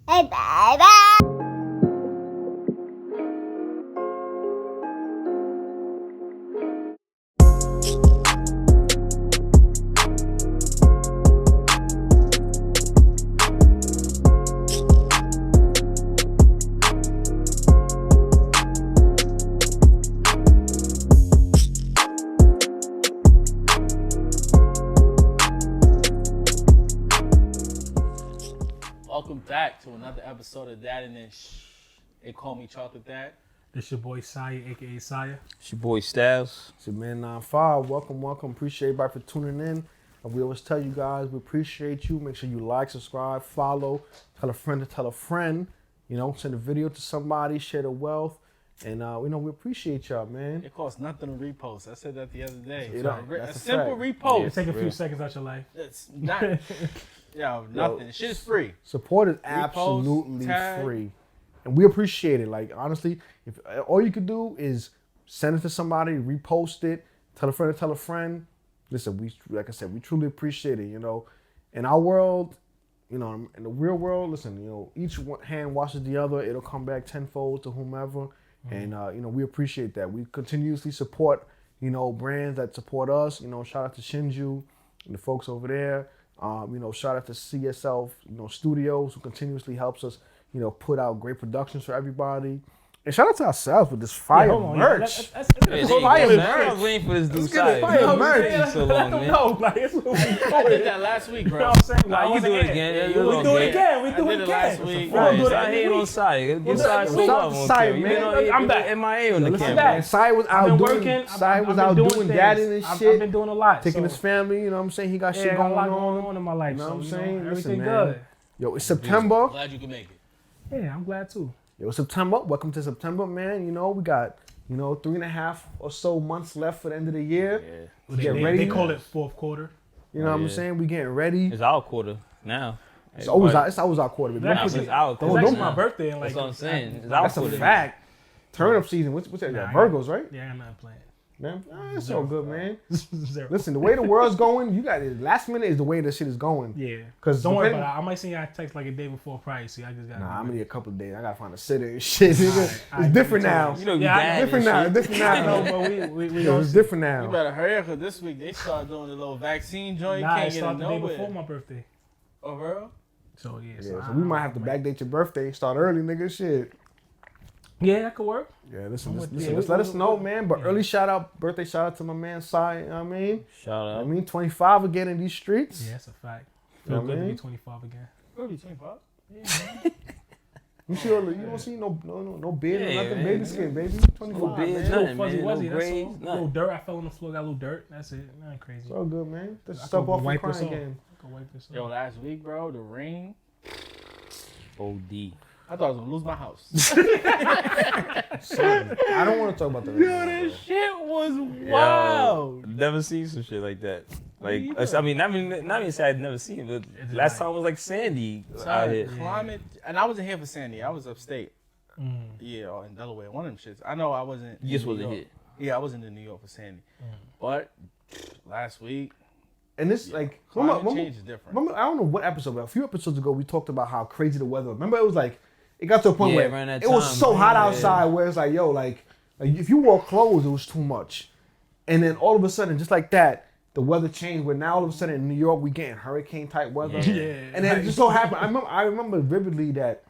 Hey, baby. Welcome back to another episode of Daddin N Shit. They call me Chocolate Dad. This your boy Saya, aka Saya. It's your boy Styles. It's your man 95. Welcome. Appreciate everybody for tuning in. And we always tell you guys we appreciate you. Make sure you like, subscribe, follow, tell a friend to tell a friend. You know, send a video to somebody, share the wealth. And we appreciate y'all, man. It costs nothing to repost. I said that the other day. You know, a that's a simple fact. repost. Take a few seconds out your life. It's not. Nothing. Shit's free. Support is absolutely tag. free. And we appreciate it. Like, honestly, if all you could do is send it to somebody, repost it, tell a friend to tell a friend. Listen, like I said, we truly appreciate it, you know. In our world, you know, in the real world, listen, you know, each hand washes the other. It'll come back tenfold to whomever. And, we appreciate that. We continuously support, brands that support us. You know, shout out to Shinju and the folks over there. Shout out to CSL, Studios, who continuously helps us, put out great productions for everybody. And shout out to ourselves with this fire merch. That's I was waiting for this dude. Fire merch. So long, man. No, like it's what we I did that last week, You know bro. what I'm saying? Nah, you do it again. Yeah, you We do it again. We I do did it it last again. week. We'll do it I every hate on week. Saya. Give Shout Saya out some to love on Saya, camera. man. I'm back. MIA on the Listen camera. back. And Sai was I've out been doing, working. Sai was I've out been doing things. Daddin and I've shit. been doing a lot. Taking so, his family, you know what I'm saying? He got shit got a going lot going on. on in my life. You know So, what I'm saying? everything Listen, man. good. Yo, it's September. Glad you can make it. Yeah, I'm glad too. It September. Welcome to September, man. You know, we got, 3.5 or so months left for the end of the year. Get ready. They call it fourth quarter. You know what I'm saying? We getting ready. It's our quarter now. It's always our quarter. Baby. Yeah, Don't It's put it- our It's quarter. actually now. my birthday. And like, That's what I'm saying. It's our That's a quarter. fact. Turn up season. What's that? Nah, Virgos, right? Yeah, I'm not playing. Man, it's all good, man. Zero. Listen, the way the world's going, you got it. Last minute is the way this shit is going. Yeah. 'Cause Don't worry depending- about it. I might send you a text like a day before price. See, I just got. Nah, I'm gonna need a couple of days. I gotta find a sitter and shit. Nigga. Alright, It's different give it to now. me. You know, you Yeah, I dad Different now. and Different I know, now. but we Yo, it's different You now. better hurry up, because this week they started doing the little vaccine joint. Nah, it Can't get it started the day before nowhere. my birthday. Oh, bro? So yeah. Yeah, so we might have to backdate your birthday. Start early, nigga. Shit. Yeah, that could work. Yeah, listen, with- listen. yeah, Just we- let us know, man. But yeah. early birthday shout out to my man Sai. You know what I mean? Shout out. 25 again in these streets. Yeah, that's a fact. You know Feel what I good to mean? be 25 again. Early 25. You see, you don't see no beard or Yeah, nothing, man. baby skin, baby. No 25, beard, man. nothing. Little fuzzy man, wuzzy. no That's braids, all. nothing. Little dirt. I fell on the floor. Got a little dirt. That's it. Nothing crazy. It's all good, man. Just I step can off and wipe cry this off. again. Go wipe this Yo, off. last week, bro, the rain. OD. I thought I was going to lose my house. I don't want to talk about the Yo, this shit was wild. Never seen some shit like that. Like, either. I mean, not even say I'd never seen it, but It's last like- time was like Sandy out Sorry, here. climate. And I wasn't here for Sandy. I was upstate. Mm. Yeah, or in Delaware. One of them shits. I know I wasn't. You just in New wasn't York. here. Yeah, I wasn't in New York for Sandy. But last week, And this, like, climate change is different. remember, I don't know what episode, but a few episodes ago, we talked about how crazy the weather was. Remember, it was like, it got to a point Yeah, where around that it was time, so hot yeah. outside where it's like, yo, like if you wore clothes, it was too much. And then all of a sudden, just like that, the weather changed where now all of a sudden in New York, we getting hurricane type weather. Yeah. And then it just so happened, I remember vividly that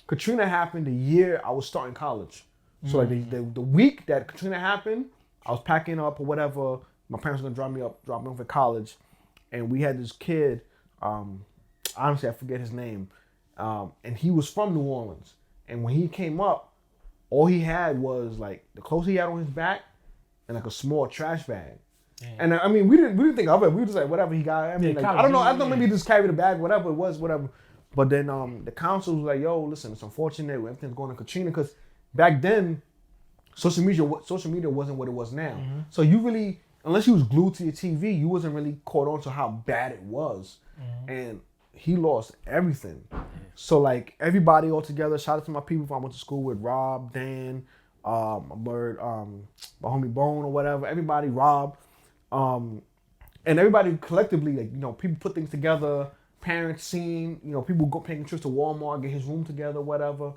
Katrina happened the year I was starting college. So like the week that Katrina happened, I was packing up or whatever. My parents were gonna drop me off at college. And we had this kid, honestly I forget his name, and he was from New Orleans. And when he came up, all he had was like the clothes he had on his back and like a small trash bag. And I mean, we didn't think of it. We were just like, whatever he got. I mean, Yeah, like, college, I don't know. yeah, I thought maybe yeah. he just carried a bag, whatever it was, whatever. But then the council was like, yo, listen, it's unfortunate. Everything's going to Katrina. Because back then, social media wasn't what it was now. So you really, unless you was glued to your TV, you wasn't really caught on to how bad it was. And he lost everything. So like everybody all together, shout out to my people I went to school with, Rob, Dan, my bird, my homie Bone or whatever, everybody, Rob. And everybody collectively, like, people put things together, parents seen, people go taking trips to Walmart, get his room together, whatever.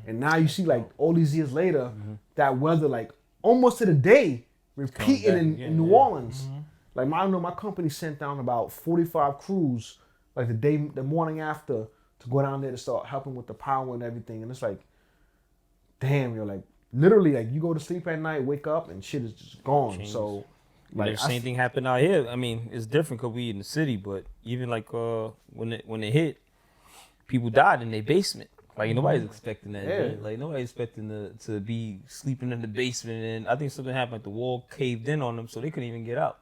And now you see like all these years later, that weather like almost to the day repeating in New Orleans. Like I know my company sent down about 45 crews like the morning after to go down there to start helping with the power and everything. And it's like, damn, you're like literally like you go to sleep at night, wake up and shit is just gone. Change. So Like the same thing happened out here. I mean, it's different because we in the city, but even like when it hit, people died in their basement. Like nobody's expecting that. Yeah. Right? Like nobody's expecting to be sleeping in the basement. And I think something happened. Like the wall caved in on them, so they couldn't even get out.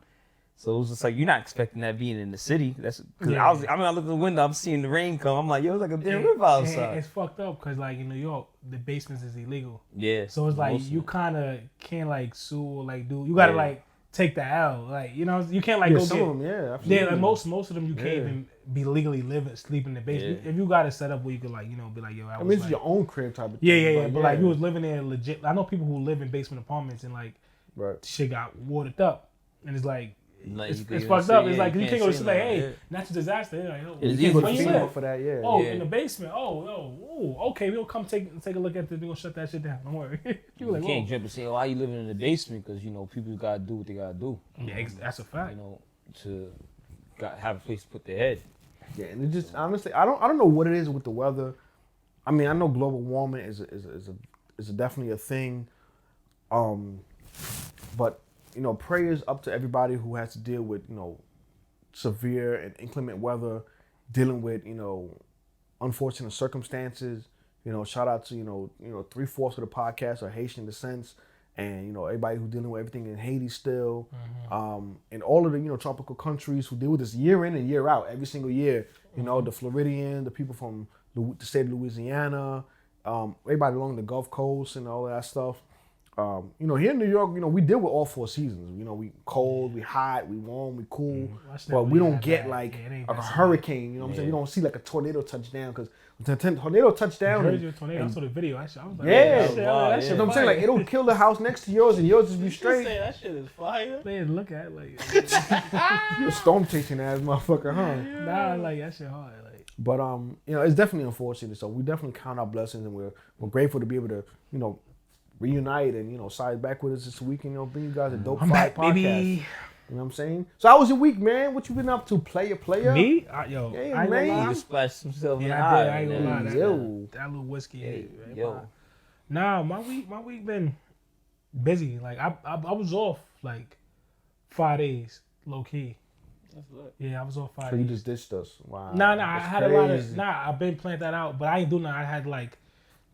So it was just like you're not expecting that being in the city. That's because I look at the window, I'm seeing the rain come. I'm like, yo, it's like a damn river outside. It's fucked up because like in New York, the basements is illegal. Yeah. So it's like you kind of can't like sue or like do. You gotta like take the L. Like you can't like go some get. of them, absolutely. Yeah, like most of them you can't even be legally sleep in the basement. If you got it set up where you could like be like yo. I mean, it's your own crib type of thing. Yeah. But like you was living there legit. I know people who live in basement apartments and like shit got watered up, and it's like. It's fucked up. It's like you can't go to sleep like, hey, natural disaster. Like, where you live for that, in the basement. Okay, we'll come take a look at this. We're gonna shut that shit down. Don't worry. You like, can't jump and say, why you living in the basement? Because people gotta do what they gotta do. Yeah, that's a fact. To have a place to put their head. Yeah, and it just honestly, I don't know what it is with the weather. I mean, I know global warming is definitely a thing, but. Prayers up to everybody who has to deal with, severe and inclement weather, dealing with, unfortunate circumstances. Shout out to, 3/4 of the podcast are Haitian descent, and, everybody who's dealing with everything in Haiti still, and all of the, tropical countries who deal with this year in and year out, every single year. The Floridian, the people from the state of Louisiana, everybody along the Gulf Coast and all of that stuff. Here in New York, we deal with all 4 seasons. We cold, we hot, we warm, we cool, but we don't get like a hurricane. You know what I'm saying? We don't see like a tornado touchdown because the tornado touchdown. I saw the video. I was like, that shit. I'm saying like it'll kill the house next to yours and yours just be straight. Say that shit is fire. Man, look at it, like you're a storm chasing ass motherfucker, huh? Nah, like that shit hard. Like, but it's definitely unfortunate. So we definitely count our blessings and we're grateful to be able to reunite and side back with us this week and bring you guys a dope fight podcast. Baby. You know what I'm saying? So how was your week, man? What you been up to? Player? Me? I ain't man. He splashed himself in the I eye. did. I ain't gonna lie. Yo. That little whiskey. Yo. Nah, my week been busy. Like I was off like 5 days, low key. That's lit. Yeah, I was off 5 days. So you just ditched us? Wow. Nah, I That's had crazy. a lot of. I've been planning that out, but I ain't do nothing. I had like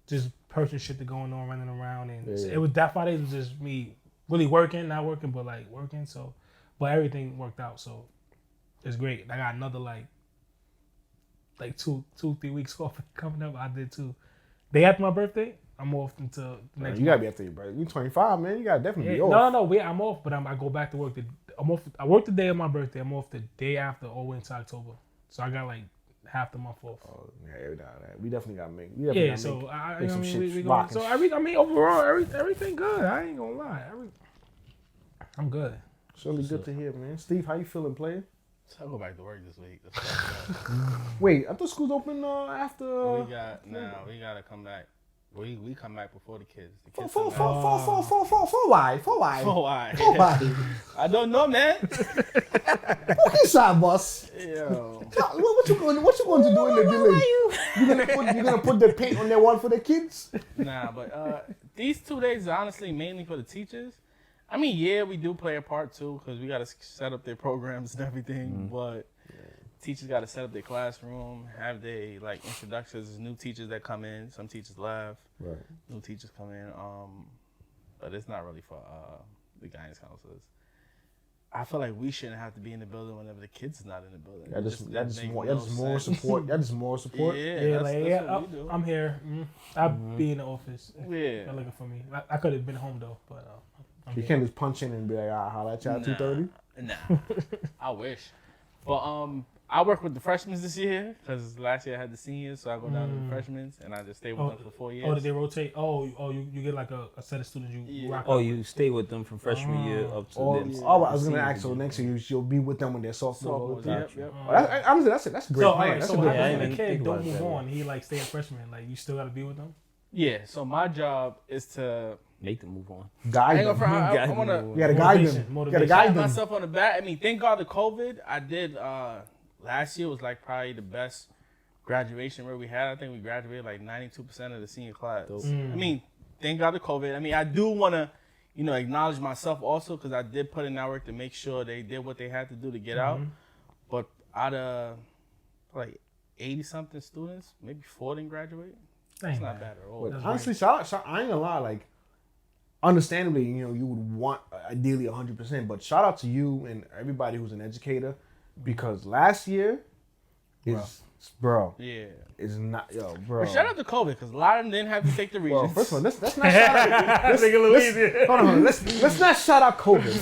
just personal shit that going on, running around, and it was that 5 days was just me really working, not working, but like working. So, but everything worked out, so it's great. I got another like 2-3 weeks off coming up. I did too. Day after my birthday, I'm off until the next. You gotta be after your birthday. You 25, man. You gotta definitely be off. No. I'm off, but I go back to work. I'm off. I work the day of my birthday. I'm off the day after, all the way into October. So I got like half the month off. Oh, yeah, we definitely gotta make. Make some shit we going, so overall, everything good. I ain't gonna lie. I'm good. It's really good to hear, man. Steve, how you feeling, player? So I go back to work this week. Wait, I thought school's open after. We gotta come back. We come back before the kids. The kids For why? I don't know, man. Side boss. Yo. What you going to do in the village? You gonna put the paint on their wall for the kids? Nah, but these 2 days are honestly mainly for the teachers. I mean, yeah, we do play a part too because we gotta set up their programs and everything. But teachers gotta set up their classroom, have their like introductions. There's new teachers that come in. Some teachers left. Right. New teachers come in. But it's not really for the guidance counselors. I feel like we shouldn't have to be in the building whenever the kids not in the building. That just more support. That is more support. Yeah, that's what we do. I'm here. I'll be in the office. Yeah. They're looking for me. I could have been home though, but you can't just punch in and be like, holla at y'all at 2:30. Nah. I wish. But I work with the freshmen this year because last year I had the seniors, so I go down to the freshmen and I just stay with them for 4 years. Oh, did they rotate? You get like a set of students you rock Oh, out you with. stay with them from freshman year up to Or, then. I was gonna ask. So next year you'll be with them when they're sophomores. Yep, yep. Honestly, that's a great So, plan. alright, That's so a what good Yeah, I happens plan. when didn't a kid think don't about move that. on? He like stay a freshman. Like you still got to be with them. Yeah, so my job is to Make them move on. Guide I them. want to You gotta guide them. You gotta guide pat them. myself on the back. I mean, thank God to COVID. I did last year was like probably the best graduation rate we had. I think we graduated like 92% of the senior class. I mean, thank God to COVID. I mean, I do want to, acknowledge myself also because I did put in that work to make sure they did what they had to do to get out. But out of like 80 something students, maybe 4 didn't graduate. It's not bad at all. But honestly, shout, I ain't gonna lie. Like, understandably, you would want ideally 100%. But shout out to you and everybody who's an educator, because last year is Yeah. is not bro. But shout out to COVID because a lot of them didn't have to take the Well, regions. first of all, let's not shout out. Hold on, let's not shout out COVID.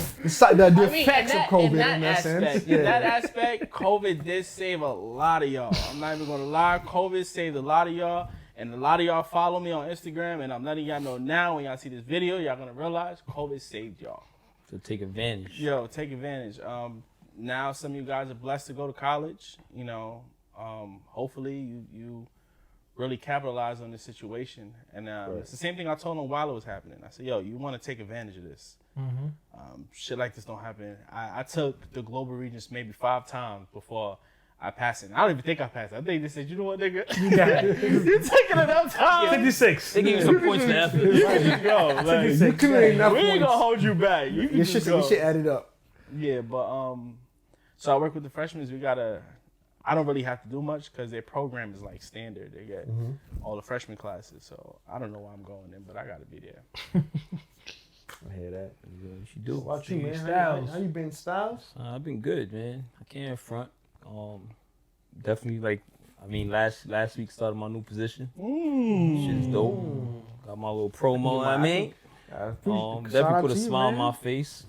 The effects of COVID in that sense. In that aspect, COVID did save a lot of y'all. I'm not even gonna lie. COVID saved a lot of y'all. And a lot of y'all follow me on Instagram, and I'm letting y'all know now when y'all see this video, y'all gonna realize COVID saved y'all. To take advantage. Yo, take advantage. Now some of you guys are blessed to go to college. Hopefully you really capitalize on this situation. And it's the same thing I told them while it was happening. I said, yo, you want to take advantage of this. Shit like this don't happen. I took the global regions maybe 5 times before I passed it. I don't even think I passed it. I think they said, you know what, nigga? You got it. You're taking enough time. 56. They give you some points for effort. You can go. Like, You accumulate enough we ain't points. gonna hold you back. You can Your just go. shit added up. Yeah, but so I work with the freshmen. I don't really have to do much because their program is like standard. They get all the freshman classes, so I don't know why I'm going in, but I gotta be there. I hear that. Yeah, you should do. What about you, man? Styles. How you been, Styles? I've been good, man. I can't front. Definitely last week started my new position. Shit's dope. Got my little promo. I mean, definitely put a smile on my face.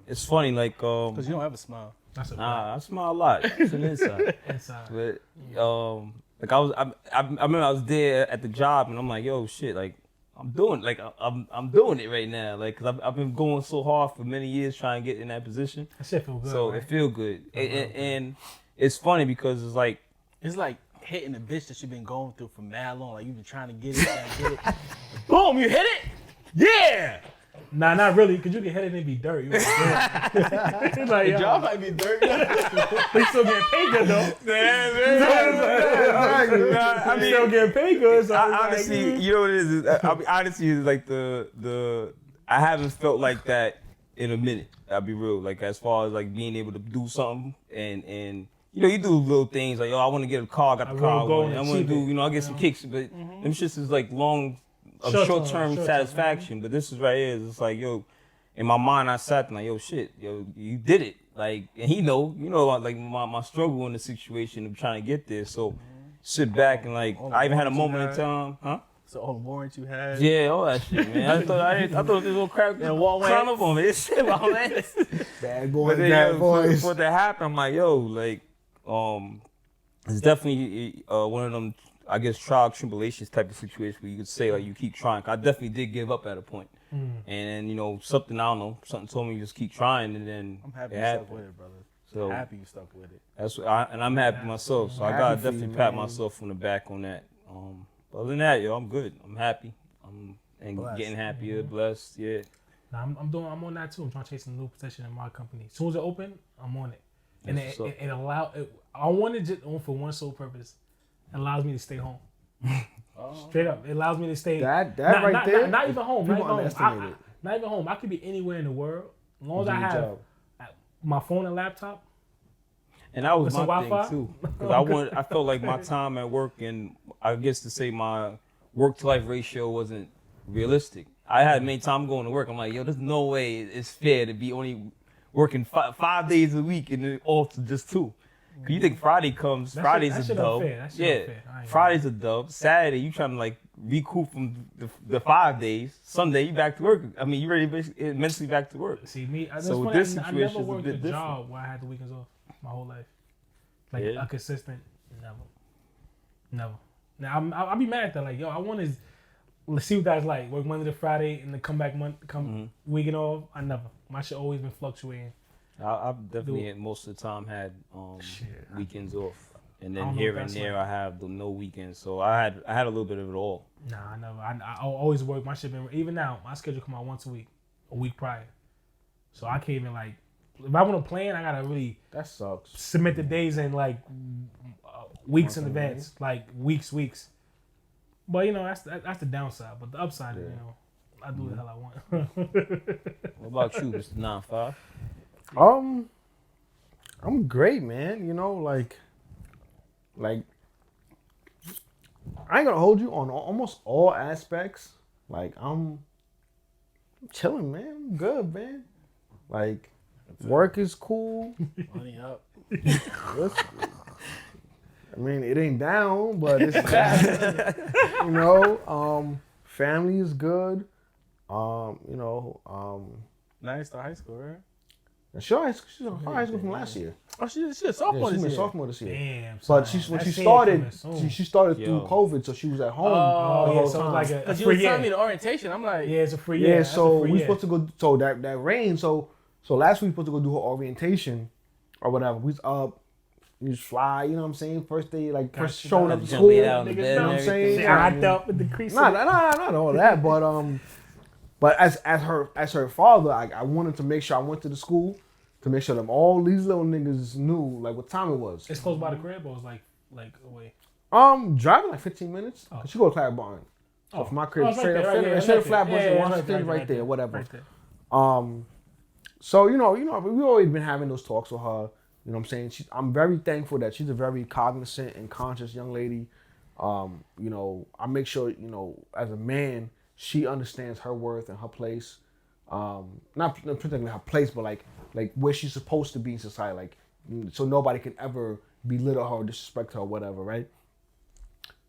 It's funny Because you don't have a smile. That's a Nah, I smile a lot. It's an inside. But I remember I was there at the job and I'm like, yo, shit, like I'm doing it right now, like, cause I've been going so hard for many years trying to get in that position. That shit feel good. So right? it feel good, and it's funny because it's like Hitting a bitch that you've been going through for mad long. Like you've been trying to get it. Boom, you hit it. Yeah. Nah, not really, because you can hit it and be dirt. You it's like, The job might be dirty. we still getting paid good, though. I We still getting paid good. So honestly, you know what it is? Honestly, it's like the I haven't felt like that in a minute. I'll be real. Like as far as like being able to do something and you do little things like, yo, I want to get a car, I got the car. I want to do, I get some kicks, but them shits is like short-term satisfaction. But this is right here. It's like, yo, in my mind, I sat there like, yo, shit, yo, you did it. Like, and he like my struggle in the situation of trying to get there. So sit back and like, I even had a moment in time, huh? So all the warrants you had. Yeah, all that shit, man. I thought this little crap climb up on me. This shit, man. Bad boys, But then, bad boys. for that happen, I'm like, yo, like, it's definitely one of them, I guess, trial tribulations type of situation where you could say like you keep trying. I definitely did give up at a point, and something, I don't know, something told me just keep trying, and then I'm happy it you happened. stuck with it, brother. So Happy you stuck with it. and I'm happy myself. So I Happy gotta for you, definitely pat man. myself on the back on that. But other than that, yo, I'm good. I'm happy. And Blessed. getting happier, blessed. Yeah. Nah, I'm on that too. I'm trying to chase a new position in my company. As soon as it open, I'm on it. And That's what's up. I want it just for one sole purpose. It allows me to stay home. Straight up, it allows me to stay. That right there. Not even home. Not People even home. underestimate it. Not even home. I could be anywhere in the world as long as Do I your have job. my phone and laptop. And that was With some my thing Wi-Fi? too. Because I felt like my time at work and I guess to say my work to life ratio wasn't realistic. I had many time going to work. I'm like, yo, there's no way it's fair to be only working 5 days a week and then off to just 2. Cause you think Friday comes, Friday's that a shit dub. unfair. That shit Yeah, unfair. I ain't Friday's a dub. Saturday you trying to like recoup from the 5 days. Sunday you back to work. I mean, you ready mentally back to work. See me. So Funny, this I situation never is a worked bit a different. job where I had the weekends off my whole life. Like a consistent, never. Now I'll be mad at that. Like, yo, I want to let's see what that's like. Work Monday to Friday and then come back weekend off. I never. My shit always been fluctuating. I've definitely most of the time had weekends off, and then here and there I have no weekends. So I had a little bit of it all. Nah, I never. I always work. My shit been even now. My schedule come out once a week prior. So I can't even like. If I want to plan, I gotta really. That sucks. Submit the days in like weeks in advance, like weeks. But you know that's the downside. But the upside is, you know, I do the hell I want. What about you, Mr. 9-5? I'm great, man. You know, like I ain't gonna hold you on almost all aspects. Like I'm chilling, man. I'm good, man. Like work is cool. Money up. I mean, it ain't down, but it's you know, family is good. You know, Nice to high school, right? she's in high school from last year. Oh, she's a sophomore She's this a year. sophomore this year. Damn. But son, when that she shit started, coming soon. she started through COVID, so she was at home. Oh, the yeah, whole so it's time. like a Because you free was telling me year. the orientation. I'm like, Yeah, it's a free year. Yeah, That's a so free we year. supposed to go. So that rain. So last week we supposed to go do her orientation, or whatever. We was up, you just fly. You know what I'm saying? First day, like first showing up to school. Jumping out of the You bed know what I'm and saying? everything. Locked up with the crease. Not all that, but as her father, I wanted to make sure I went to the school to make sure that all these little niggas knew like what time it was. It's close by the crib, or it's like away. Driving like 15 minutes. Oh. She go to Clare Barn. So from my crib, Oh, it's right straight there, up, right there, straight right up Flatbush, there. Yeah, Washington, right right there, whatever. Right there. So you know, we've always been having those talks with her. You know what I'm saying? I'm very thankful that she's a very cognizant and conscious young lady. You know, I make sure, you know, as a man, she understands her worth and her place. Not particularly her place, but like where she's supposed to be in society. Like, so nobody can ever belittle her or disrespect her or whatever, right?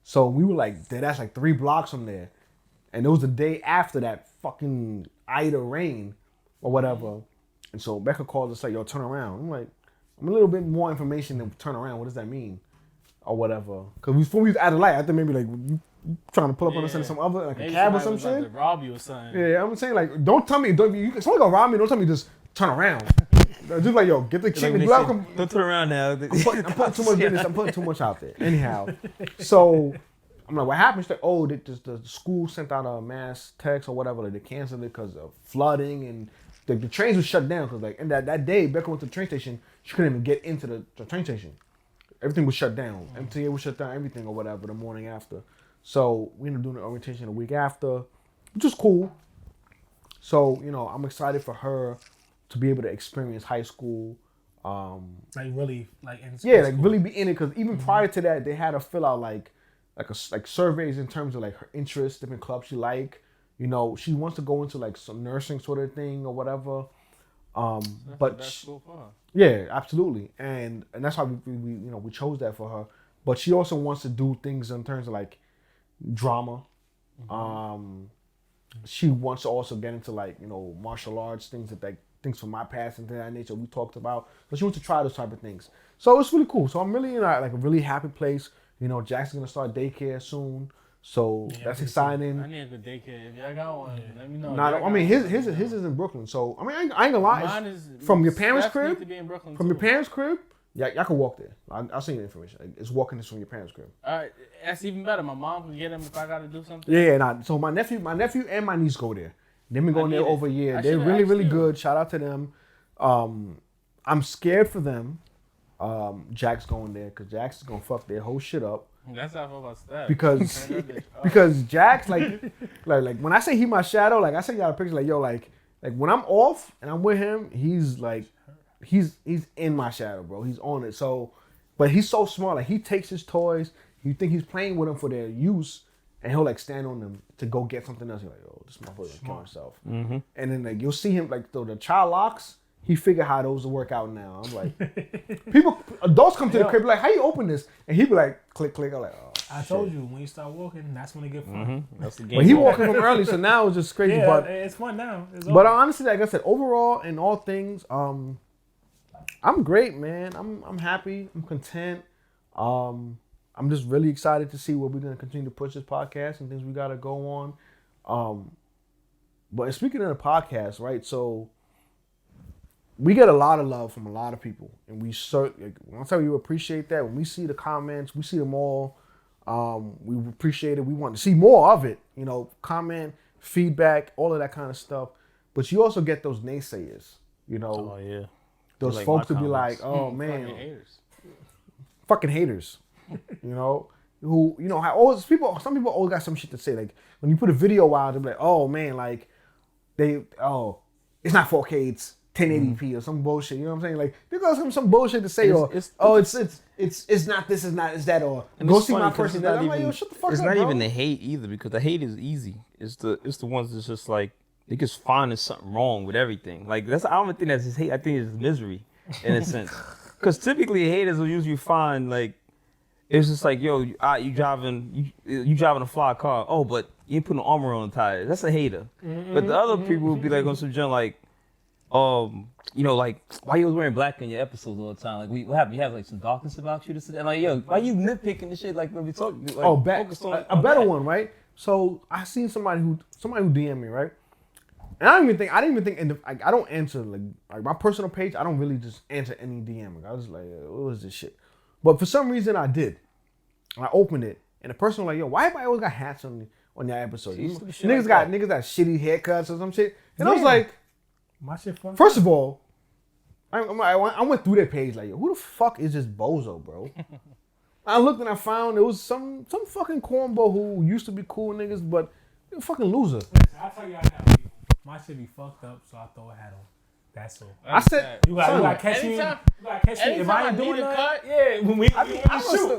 So we were like, that's like 3 blocks from there. And it was the day after that fucking Ida rain or whatever. And so Becca called us like, yo, turn around. I'm like, I'm a little bit more information than turn around. What does that mean? Or whatever. Because we was at the light. I think maybe like you trying to pull up on us in some other, like maybe a cab or somebody some was about shit. to rob you or something. Yeah, I'm saying like, don't tell me, someone gonna rob me, don't tell me just turn around. Just like, yo, get the shit. Don't turn around now. I'm putting too much business. I'm putting too much out there. Anyhow, so I'm like, what happened? She's like, oh, the school sent out a mass text or whatever. Like they canceled it because of flooding and the trains were shut down. Because like, and that day, Becca went to the train station. She couldn't even get into the train station. Everything was shut down. MTA was shut down. Everything or whatever the morning after. So we ended up doing the orientation a week after, which is cool. So you know, I'm excited for her to be able to experience high school. Like really, like in Yeah, like school. really be in it. Because even prior to that, they had her fill out like surveys in terms of like her interests, different clubs she like. You know, she wants to go into like some nursing sort of thing or whatever. But That's so far. yeah, absolutely, and that's why we you know we chose that for her. But she also wants to do things in terms of like drama. She wants to also get into like, you know, martial arts, things from my past and things of that nature we talked about. So she wants to try those type of things. So it's really cool. So I'm really in like a really happy place. You know, Jackson's gonna start daycare soon. So that's exciting. I need a good daycare. If y'all got one, let me know. I mean his is in Brooklyn. So I mean I ain't gonna lie. Mine is From your parents' Steph needs crib? to be in Brooklyn From too. your parents' crib, y'all can walk there. I'll send you the information. It's walking this from your parents' crib. All right, that's even better. My mom can get him if I got to do something. Yeah, nah. So my nephew and my niece go there. They've been going there over a year. I They're should've really, asked really you. good. Shout out to them. I'm scared for them. Jack's going there because Jack's is gonna fuck their whole shit up. That's how I feel about Steph. Because Jack's like when I say he my shadow, like I send y'all a picture like yo like when I'm off and I'm with him, he's like he's in my shadow, bro. He's on it. So, but he's so smart. Like he takes his toys. You think he's playing with them for their use, and he'll like stand on them to go get something else. You're like, oh, this motherfucker's gonna kill himself. Mm-hmm. And then like you'll see him like the child locks. He figure how those will work out now. I'm like, adults come to the crib like, how you open this? And he be like, click, click. I'm like, oh. I told you when you start walking, that's when it get fun. That's the game. But he walking from early, so now it's just crazy. Yeah, but it's fun now. It's honestly, like I said, overall in all things, I'm great, man. I'm happy. I'm content. I'm just really excited to see where we're gonna continue to push this podcast and things we gotta go on. But speaking of the podcast, right? So we get a lot of love from a lot of people, and when I tell you appreciate that, when we see the comments, we see them all. We appreciate it. We want to see more of it. You know, comment, feedback, all of that kind of stuff. But you also get those naysayers. You know, Oh yeah. those Like folks my to be like, comments. "Oh man, Fucking haters. fucking haters," you know, who, you know, some people always got some shit to say. Like when you put a video out, they'll be like, "Oh man, like it's not 4K, it's 1080p or some bullshit." You know what I'm saying? Like they got some bullshit to say, it's not this, it's not, it's that, or go see my person. I'm like, yo, shut the fuck up, It's not bro. even the hate either, because the hate is easy. It's the ones that's just like they just finding something wrong with everything. Like I don't even think that's his hate. I think it's misery in a sense. Because typically haters will usually find like it's just like, yo, you driving a fly car. Oh, but you ain't putting armor on the tires. That's a hater. But the other people will be like on some junk like, you know, like, why you was wearing black in your episodes all the time? Like, what happened? You have like some darkness about you to say? Like, yo, why you nitpicking the shit? Like when we talk. Like, A better one, right? So I seen somebody who DM'd me, right? And I didn't even think, I don't answer like my personal page. I don't really just answer any DM. I was like, what was this shit? But for some reason I did. I opened it, and the person was like, yo, why everybody always got hats on your episode? Niggas got shitty haircuts or some shit. And I was like, my shit fun. first of all, I went through their page like, yo, who the fuck is this bozo, bro? I looked and I found it was some fucking cornball who used to be cool niggas, but you're a fucking loser. Listen, I'll tell you right now, people. My shit be fucked up, so I throw a hat on. That's all. I said, You gotta catch me. You gotta catch me. If I ain't doing that, cut, yeah, when we shoot.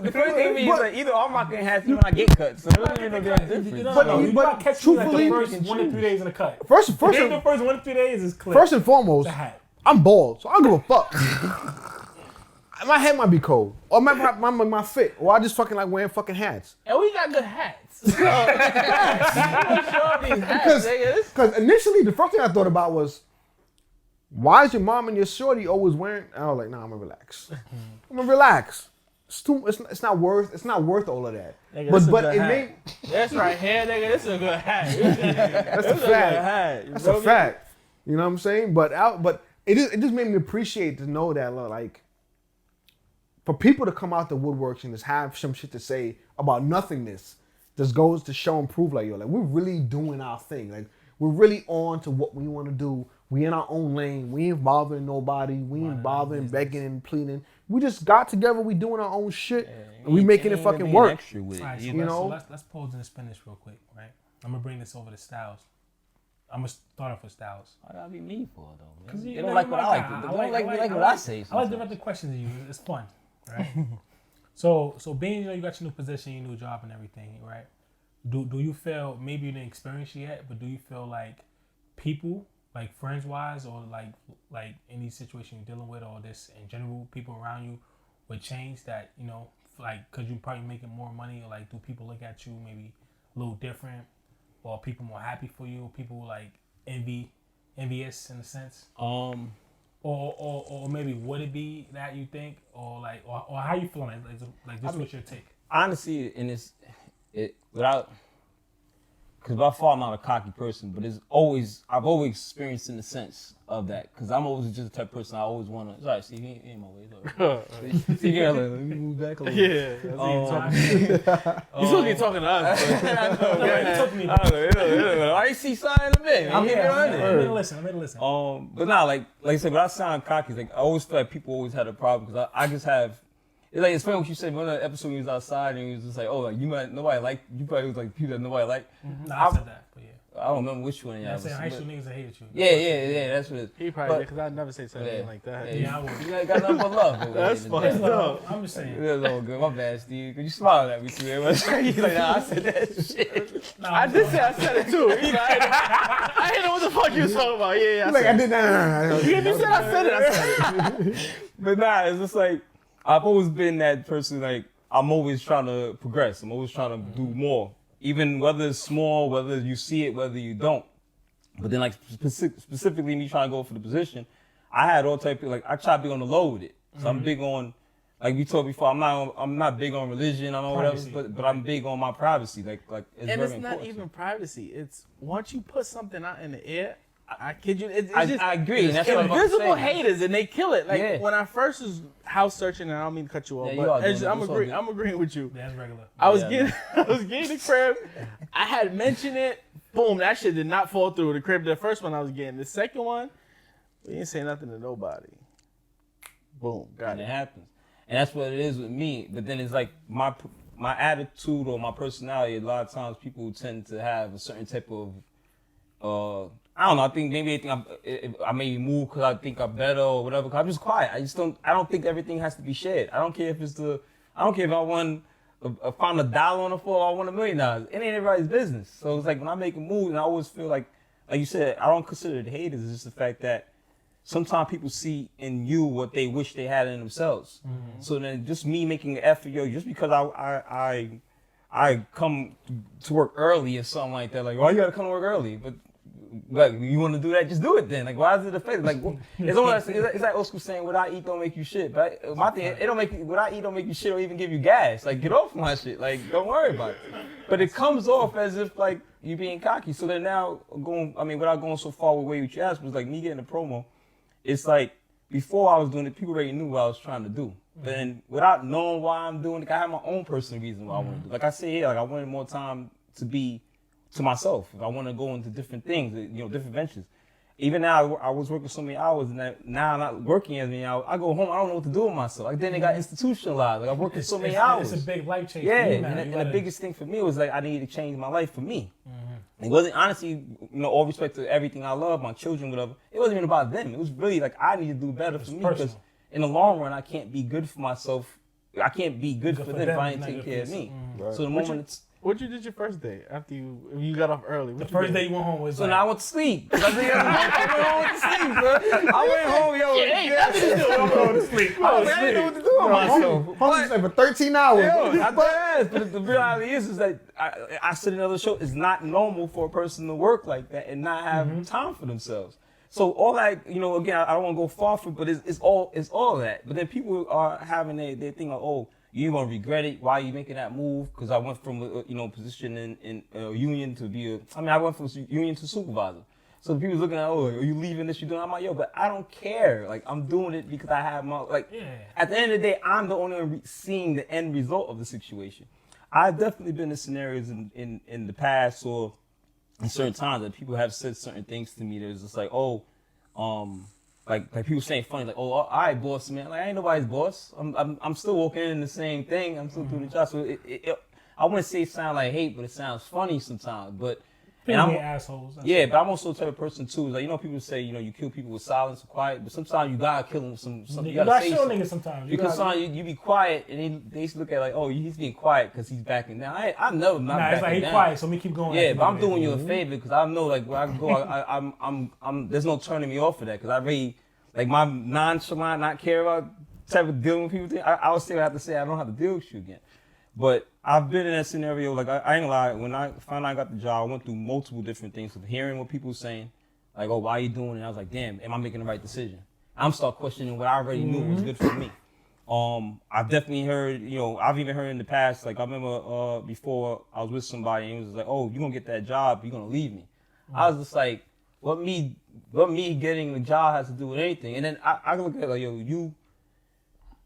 The funny thing is, like, either I'm rocking hats when I get cut, so it don't even know the difference. You gotta catch me like truthfully, the first 1 to 3 days in the cut. First The first 1 to 3 days is clear. and foremost, the hat. I'm bald, so I don't give a fuck. My head might be cold, or my fit, or I just fucking like wearing fucking hats. And we got good hats. Because initially, the first thing I thought about was, why is your mom and your shorty always wearing? I was like, nah, I'm gonna relax. It's not worth all of that. Nigga, but it made. That's right here, nigga. This is a good hat. That's a fact. That's a fact. You know what I'm saying? But it just made me appreciate to know that, like, for people to come out the woodworks and just have some shit to say about nothingness, just goes to show and prove, like, yo, like, we're really doing our thing. Like, we're really on to what we want to do. We in our own lane. We ain't bothering nobody. We ain't bothering, begging and pleading. We just got together. We doing our own shit, and we making it fucking work. Right, you know? So let's pause and spin this real quick, right? I'm gonna bring this over to Styles. I'm gonna start off with Styles. I gotta be me for it though. Because They don't like what I like. They don't like what I say. I like different questions to you. It's fun, right? So being, you got your new position, your new job, and everything, right? Do you feel, maybe you didn't experience it yet, but do you feel like people, like friends wise, or like any situation you're dealing with, or this in general, people around you would change that, like, cause you probably making more money, or like, do people look at you maybe a little different, or are people more happy for you, or people like envious in a sense, or maybe would it be that you think, or like, or how you feeling, like just what's your take? Honestly, and without, because by far I'm not a cocky person, but I've always experienced in the sense of that, because I'm always just the type of person I always want to. Sorry, see, he ain't in my way. See, yeah, let me move back a little. Yeah, he's supposed to be talking to us. I know. I see sign in a bit. I'm here to listen. But nah, like I said, but I sound cocky. Like I always feel like people always had a problem, because I just have. It's funny what you said. One of the episodes, he was outside and he was just like, "Oh, like nobody like you." Probably was like people that nobody like. No, I said that, but yeah. I don't remember which one. Yeah, saying high school niggas that hated you. Yeah, that's what it is. He probably did, because I never say something like that. Yeah, I would. You got nothing but love. That's funny. No, I'm just saying. That's all good. My bad, Steve. Cause you smiling at me too much. He's like, nah, I said that shit. No, I did say I said it too. He's like, I didn't know what the fuck you was talking about. Yeah, Like, I did that. You said I said it. But nah, it's just like, I've always been that person, like, I'm always trying to progress. I'm always trying to do more. Even whether it's small, whether you see it, whether you don't. But then, like, specifically me trying to go for the position, I had all type of, like, I try to be on the low with it. So I'm big on, like we talked before, I'm not big on religion, I don't know whatever, but I'm big on my privacy. Like it's and very it's not important. even privacy. It's once you put something out in the air, I kid you, it's I just agree. And that's what I'm about to invisible say. haters, and they kill it. Like Yeah. when I first was house searching, and I don't mean to cut you off, Yeah, you but are doing it's- it. I'm It's all agreeing. good. I'm agreeing with you. That's regular. I was Yeah, getting the crib. I had mentioned it. Boom, that shit did not fall through. The crib, the first one I was getting. The second one, we didn't say nothing to nobody. Boom, got And it. it happens. And that's what it is with me. But then it's like my attitude or my personality, a lot of times people tend to have a certain type of, I don't know, I think maybe they think I maybe move because I think I'm better or whatever. Cause I'm just quiet. I don't think everything has to be shared. I don't care if I won, found $1 on the floor or I won $1 million. It ain't everybody's business. So it's like when I make a move, and I always feel like you said, I don't consider it haters. It's just the fact that sometimes people see in you what they wish they had in themselves. Mm-hmm. So then just me making an effort, just because I come to work early or something like that, like, why you gotta come to work early? But like, you want to do that, just do it then. Like, why is it offensive? Like, it's almost it's like old school saying, what I eat don't make you shit. But my thing, it don't make you, what I eat don't make you shit or even give you gas. Like, get off my shit. Like, don't worry about it. But it comes off as if like you being cocky. So then now without going so far with what you asked was like me getting a promo. It's like before I was doing it, people already knew what I was trying to do. But then without knowing why I'm doing it, I have my own personal reason why I want to do it. Like I say here, like I wanted more time to be to myself. If I want to go into different things, different ventures. Even now, I was working so many hours, and now I'm not working as many hours. I go home, I don't know what to do with myself. Like then they got institutionalized. Like I'm working so many hours. It's a big life change. Yeah, for you, man. and the biggest thing for me was like I needed to change my life for me. It wasn't honestly, all respect to everything I love, my children, whatever. It wasn't even about them. It was really like I need to do better for me because in the long run, I can't be good for myself. I can't be good for them if I ain't take care of me. Right. So the moment it's What you did your first day after you got off early? The first day you went home was so like, now I went to sleep. I went home to sleep, bro. I went home, I'm going to sleep. I didn't know what to do with myself. Homie slept for 13 hours. But the reality is that I said in another show, it's not normal for a person to work like that and not have time for themselves. So all that, again, I don't want to go far from it, but it's all that. But then people are having their thing like, oh, you're going to regret it. Why are you making that move? Because I went from a position in union to I went from union to supervisor. So people looking at, oh, are you leaving this? You doing? I'm like, yo, but I don't care. Like, I'm doing it because I have at the end of the day, I'm the only one seeing the end result of the situation. I've definitely been in scenarios in the past or in certain times that people have said certain things to me. There's just like, oh, like people saying funny, like, oh, all right, boss, man. Like, I ain't nobody's boss. I'm still walking in the same thing. I'm still doing the job. So I wouldn't say it sounds like hate, but it sounds funny sometimes. But I'm assholes. Yeah, but I'm also the type of person too. Like people say, you kill people with silence or quiet, but sometimes you gotta kill them with some. You gotta show niggas sometimes. Because sometimes you be quiet and they look at like, oh, he's being quiet because he's backing down. I know not backing it's like he's down. quiet, so me keep going. Yeah, but I'm doing you a favor because I know like where I can go, I'm there's no turning me off of that because I really like my nonchalant, not care about type of dealing with people thing. I would say I have to say I don't have to deal with you again. But I've been in that scenario, like I ain't gonna lie, when I finally I got the job, I went through multiple different things of hearing what people were saying, like, oh, why are you doing it? And I was like, damn, am I making the right decision? I'm start questioning what I already knew was good for me. I've definitely heard, I've even heard in the past, like I remember before I was with somebody and it was like, oh, you're gonna get that job, you're gonna leave me. I was just like, what me getting the job has to do with anything? And then I look at it like, yo,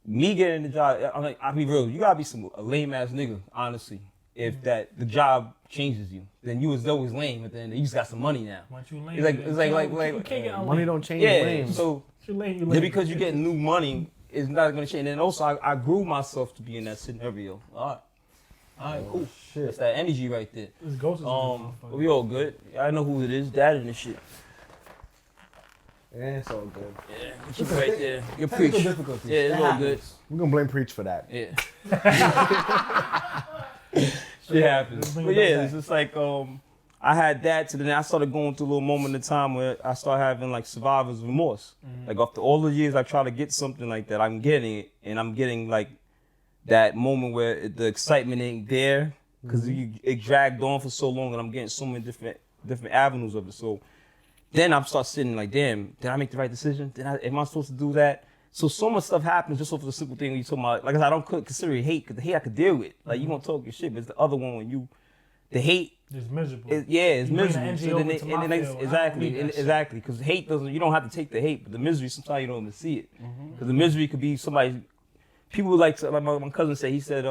me getting the job, I'm like, I'll be real, you gotta be a lame ass nigga, honestly. If the job changes you, then you was always lame, but then you just got some money now. Once you lame, it's like you can't get money don't change. Yeah, lame. so you lame. because you get new money, it's not gonna change. And then also I grew myself to be in that scenario. All right, cool. Shit. That's that energy right there. This ghost is But we all good. I know who it is, Daddin N Shit. Yeah, it's all good. Yeah, keep it right there. Your Technical preach. difficulties. Yeah, it's all good. We're gonna blame Preach for that. Yeah. Shit happens. Bring But it back yeah, back. it's just like I had that to then I started going through a little moment in time where I started having like survivor's remorse. Like after all the years I try to get something like that, I'm getting it and I'm getting like that moment where the excitement ain't there because it dragged on for so long and I'm getting so many different avenues of it. So then I start sitting like, damn, did I make the right decision? Am I supposed to do that? So much stuff happens just off of the simple thing when you talk about. Like I said, I don't consider it hate, because the hate I could deal with. Like, you gonna talk your shit, but it's the other one when the hate. It's miserable. It's You bring the miserable. energy So over then to my field. I don't need that shit. exactly. Because hate doesn't. You don't have to take the hate, but the misery sometimes you don't even see it. Because the misery could be somebody. People like to, like my cousin said. He said,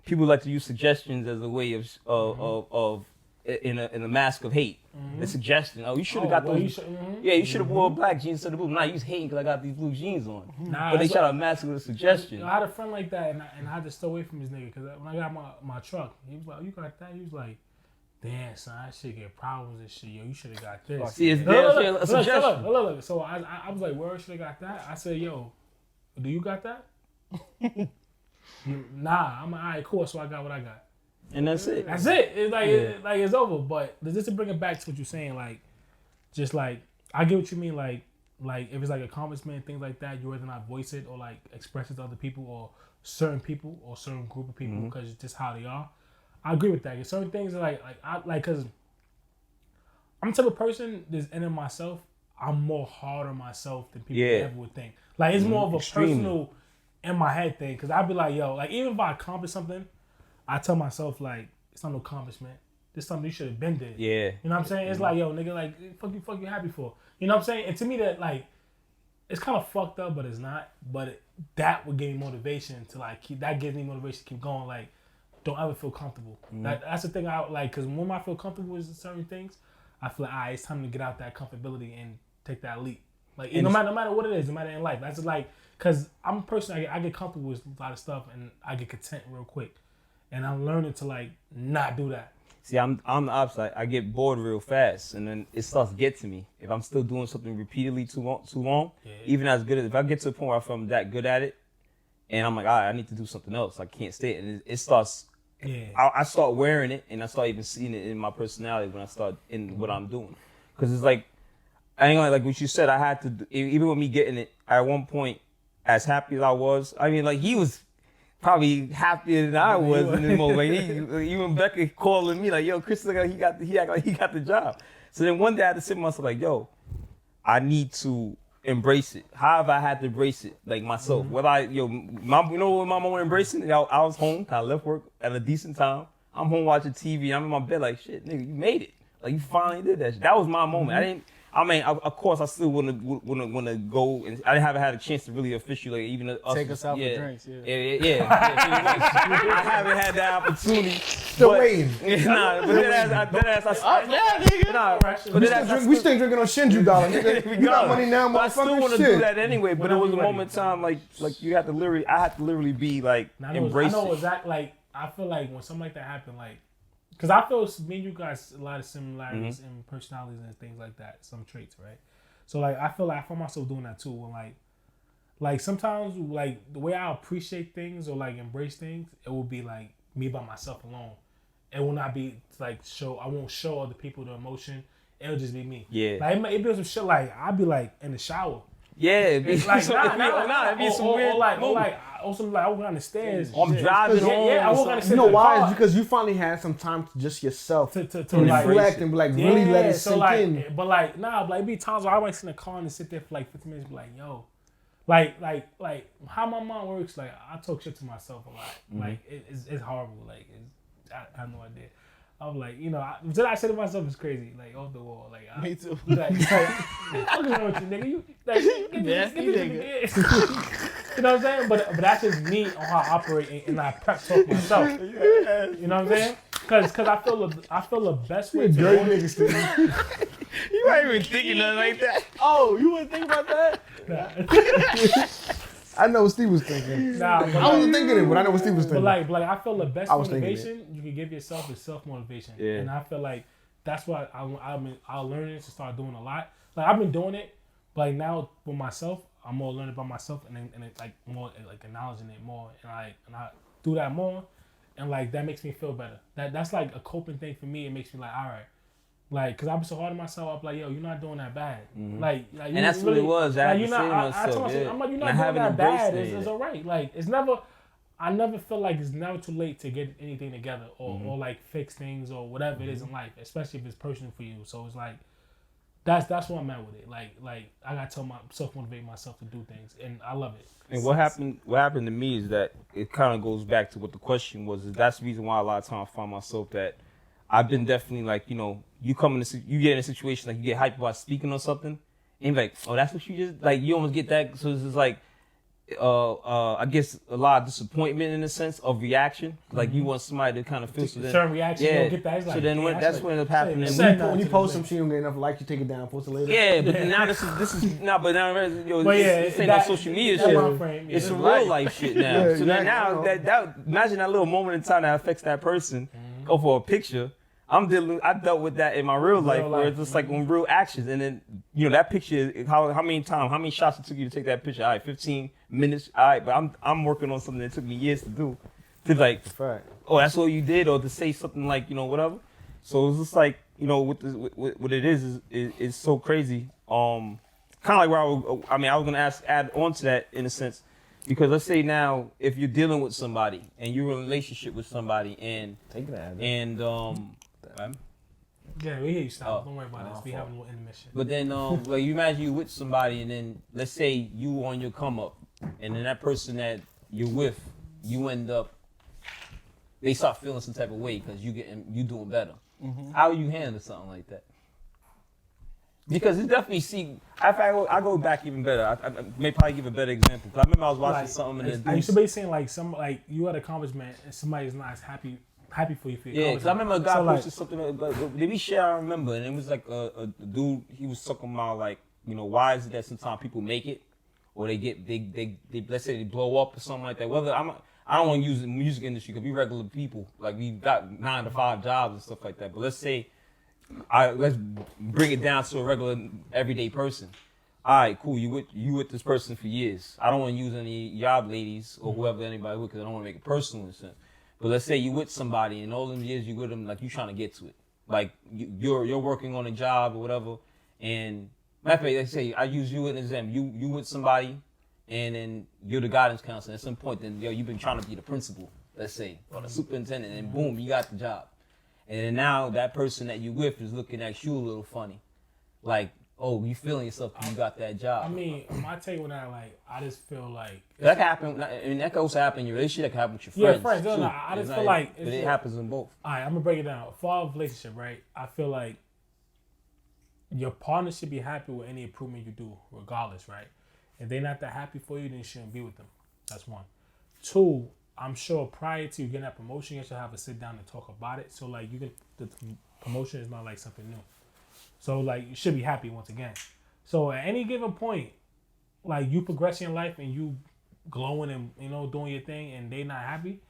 people like to use suggestions as a way of in a mask of hate. The suggestion. Oh, you should have got those. You should have wore black jeans instead of blue. Nah, you was hating because I got these blue jeans on. Nah, but they try to mask it with a suggestion. I had a friend like that, and I had to stay away from this nigga because when I got my truck, he was like, "Oh, you got that?" He was like, "Damn, son, that shit get problems and shit. Yo, you should have got this." See, it's a suggestion. Look. So I was like, "Where should have got that?" I said, "Yo, do you got that?" Nah, I'm like, all right, cool. So I got what I got. And that's it. That's it. It's like it's over. But just to bring it back to what you're saying, like, just like I get what you mean. Like if it's like accomplishment, things like that, you rather not voice it or like express it to other people or certain people or certain group of people because it's just how they are. I agree with that. There's certain things that because I'm the type of person that's in myself. I'm more hard on myself than people ever would think. Like it's more of a personal in my head thing. Cause I'd be like, yo, like even if I accomplish something, I tell myself like it's not no accomplishment. This is something you should have been did. Yeah. You know what I'm saying? It's like, yo, nigga, like fuck you happy for. You know what I'm saying? And to me that like it's kind of fucked up, but it's not. But that would give me motivation to like keep. That gives me motivation to keep going. Like, don't ever feel comfortable. That's the thing I like. Cause when I feel comfortable with certain things, I feel like, all right, it's time to get out that comfortability and take that leap. Like, no matter what it is, no matter in life. That's just like, cause I'm a person. I get comfortable with a lot of stuff, and I get content real quick. And I'm learning to like not do that. See, I'm the opposite. I get bored real fast, and then it starts to get to me. If I'm still doing something repeatedly too long, even as good as if I get to a point where I feel I'm that good at it, and I'm like, all right, I need to do something else. I can't stay, and it starts. Yeah. I start wearing it, and I start even seeing it in my personality when I start in what I'm doing, because it's like I ain't like what you said. I had to even with me getting it at one point, as happy as I was. I mean, like he was probably happier than I was in the moment. Like, even Becca calling me like, "Yo, Chris, he act like he got the job." So then one day I had to sit with myself like, "Yo, I need to embrace it. However, I had to embrace it like myself. Whether you know what my mom embracing it. I was home. I left work at a decent time. I'm home watching TV. I'm in my bed like, shit, nigga, you made it. Like you finally did that. That was my moment. I mean, of course, I still want to go, and I haven't had a chance to really officially, like, even take us out for drinks. Yeah. I haven't had that opportunity. Still waiting. Nah, but then we still drinking on Shinju dollar. We got money now, but I still want to do that anyway. But it was a ready. moment in time, like you had to literally, I had to literally be like embrace it. I know exactly. Like I feel like when something like that happened, like. Because I feel me and you guys a lot of similarities in personalities and things like that, some traits, right? So like I feel like I find myself doing that too. When like sometimes like the way I appreciate things or like embrace things, it will be like me by myself alone. It will not be like I won't show other people the emotion. It'll just be me. Yeah. Like it be some shit like I'll be like in the shower. Yeah, it's like it'd be some weird also like I walk down the stairs. I'm driving home. Yeah, I walk down the stairs. You know why? It's because you finally had some time to just yourself to reflect and like really let it sink in. But like it be times where I might sit in the car and sit there for like 15 minutes, and be like, yo, like how my mom works. Like I talk shit to myself a lot. Like it's horrible. Like I have no idea. I'm like, you know, what I say to myself is crazy, like off the wall. Like, me too. Like, what's wrong with you, nigga? You like, get this nigga. You know what I'm saying? But that's just me on how I operate and I prep talk myself. You know what I'm saying? Because I feel the best way to dirty niggas. You ain't even thinking nothing like that. Oh, you wouldn't think about that? Nah. I know what Steve was thinking. Nah, I wasn't thinking it, but I know what Steve was thinking. But like I feel the best motivation you can give yourself is self-motivation. Yeah. And I feel like that's what I'll learn it to start doing a lot. Like I've been doing it, but like now with myself, I'm more learning about myself and it's like more like acknowledging it more and I do that more and like that makes me feel better. That's like a coping thing for me. It makes me like, all right. Like, cause I'm so hard on myself, I'm like, yo, you're not doing that bad. Like and that's really, what it was. I told myself, I'm like, you're not doing that bad. It's all right. Like, I never feel like it's never too late to get anything together or like fix things or whatever it is in life, especially if it's personal for you. So it's like, That's what I'm at with it. Like I gotta tell myself, motivate myself to do things, and I love it. And what happened to me is that it kind of goes back to what the question was. Is that's the reason why a lot of times I find myself that I've been definitely like, you know, you get in a situation like you get hyped about speaking on something, and you're like, oh, that's what you just like. You almost get that. So it's just like, I guess a lot of disappointment in a sense of reaction. Like you want somebody to kind of feel certain reaction. You don't get that. It's like, so then that's what ended up happening. When you post some shit, you don't get enough likes, you take it down, post it later. Yeah, but then now this is not. But now yo, but yeah, this ain't no social media shit. It's some real life shit now. Yeah, so now that imagine that little moment in time that affects that person. Go for a picture. I dealt with that in my real life where it's just like on real actions, and then you know that picture. How many shots it took you to take that picture? All right, 15 minutes. All right, but I'm working on something that took me years to do. To like, oh, that's what you did, or to say something like, you know, whatever. So it's just like, you know, what it is so crazy. Kind of like where I was gonna add on to that in a sense, because let's say now if you're dealing with somebody and you're in a relationship with somebody and yeah, we hear you. Stop. Don't worry about this. We having a little intermission. But then, like you imagine you with somebody, and then let's say you on your come up, and then that person that you're with, you end up, they start feeling some type of way because you doing better. Mm-hmm. How you handle something like that? Because it's definitely I go back even better. I may probably give a better example. Cause I remember I was watching something. And I used to be saying like you had an accomplishment and somebody's not as happy for you. Yeah, because I remember a guy posted something. Did we share? I remember, and it was like a dude. He was talking about like, you know, why is it that sometimes people make it, or they let's say they blow up or something like that. Whether I don't want to use the music industry because we regular people, like we got 9 to 5 jobs and stuff like that. But let's say, let's bring it down to a regular everyday person. All right, cool. You with this person for years. I don't want to use any job ladies or whoever anybody with because I don't want to make it personal in a sense. But let's say you with somebody and all them years you with them, like you trying to get to it. Like you're working on a job or whatever. And matter of fact, let's say I use you as an example. You with somebody and then you're the guidance counselor. At some point, then you've been trying to be the principal, let's say, or the superintendent, and boom, you got the job. And then now that person that you with is looking at you a little funny. Like, oh, you feeling yourself because you got that job. I mean, my take on that, like, I just feel like that can happen. I mean, that can also happen in your relationship. That can happen with your friends. Yeah, friends. No, I just feel like it happens in both. All right, I'm gonna break it down. For our relationship, right? I feel like your partner should be happy with any improvement you do, regardless, right? If they're not that happy for you, then you shouldn't be with them. That's one. 2, I'm sure prior to you getting that promotion, you should have a sit down and talk about it. So like the promotion is not like something new. So like you should be happy once again. So at any given point, like you progress in life and you glowing and, you know, doing your thing and they not happy,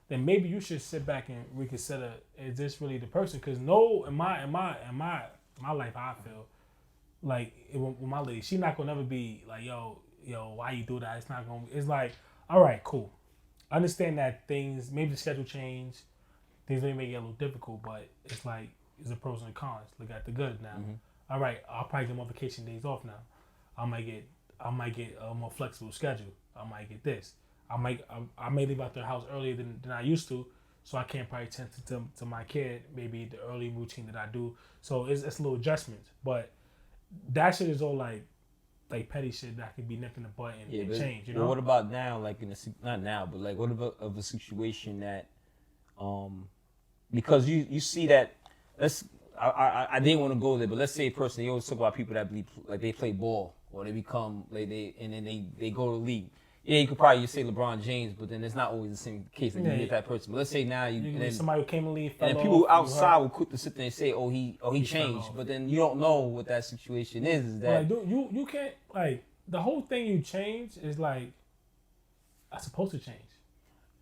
then maybe you should sit back and reconsider, is this really the person? Because in my life, I feel like with my lady, she not gonna never be like, yo, why you do that? It's not gonna. It's like, all right, cool. I understand that things, maybe the schedule change, things may make it a little difficult, but it's like, it's a pros and cons. Look at the good now. Mm-hmm. All right, I'll probably get more vacation days off now. I might get a more flexible schedule. I might get this. I may leave out the house earlier than I used to, so I can't probably tend to my kid, maybe the early routine that I do. So it's little adjustments, but that shit is all like petty shit that could be nipped in the butt and change. You know. Well, what about now? Like not now, but like what about of a situation that, because you see that. I didn't want to go there, but let's say a person, they always talk about people that believe, like they play ball or they become like they go to the league. Yeah, you could probably just say LeBron James, but then it's not always the same case. Like you get that person. But let's say now somebody who came in the league, and then people outside will quick to sit there and say, "Oh, he changed," but then you don't know what that situation is. Is that like, you can't, like, the whole thing you change is like, I'm supposed to change.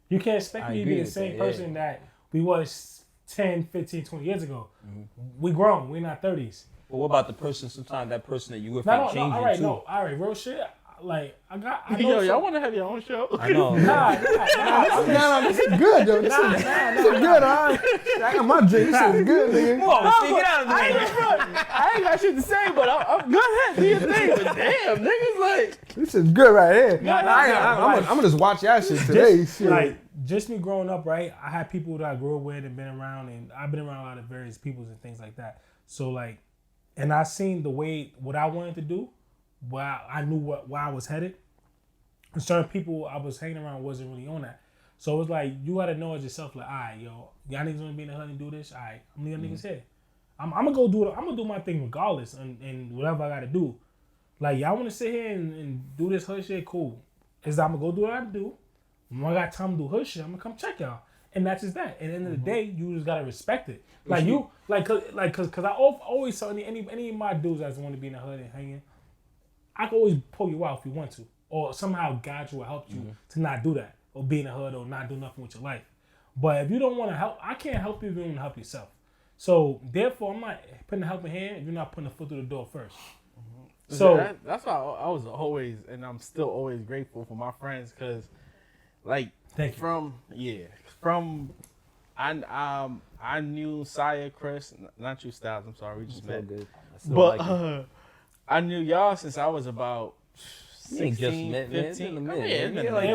You can't expect me to be the same person that we was 10, 15, 20 years ago. Mm-hmm. We grown. We're not 30s. But what about the person? Sometimes that person that you with ain't changing too. All right, real shit. Like, I know y'all want to have your own show? I know. Nah, this is good, though. This is good, all right. I got my drink. This is good, nigga. Come on, get out of there. I ain't got shit to say, but I'm go ahead, do your thing. But damn, niggas, like, this is good right here. I'm gonna just watch y'all shit today. Just me growing up, right? I had people that I grew up with and been around, and I've been around a lot of various peoples and things like that. So like, and I seen what I wanted to do, where I knew where I was headed. And certain people I was hanging around wasn't really on that. So it was like, you got to know as yourself, like, all right, yo, y'all niggas want to be in the hood and do this? All right, I'm leaving niggas here. I'm going to go I'm going to do my thing regardless and whatever I got to do. Like, y'all want to sit here and do this hood shit? Cool. I'm going to go do what I got to do. When I got time to do hood shit, I'm going to come check y'all. And that's just that. At the end of the day, you just got to respect it. Like, cause I always saw any of my dudes that want to be in the hood and hanging, I can always pull you out if you want to. Or somehow guide you or help you to not do that. Or be in the hood or not do nothing with your life. But if you don't want to help, I can't help you if you don't want to help yourself. So, therefore, I'm not putting a helping hand if you're not putting a foot through the door first. So that's why I was always, and I'm still always grateful for my friends, because, like, I knew Saya, Chris, not you, Styles. I'm sorry, we just met. Good. But I knew y'all since I was about 16, 15. Maybe like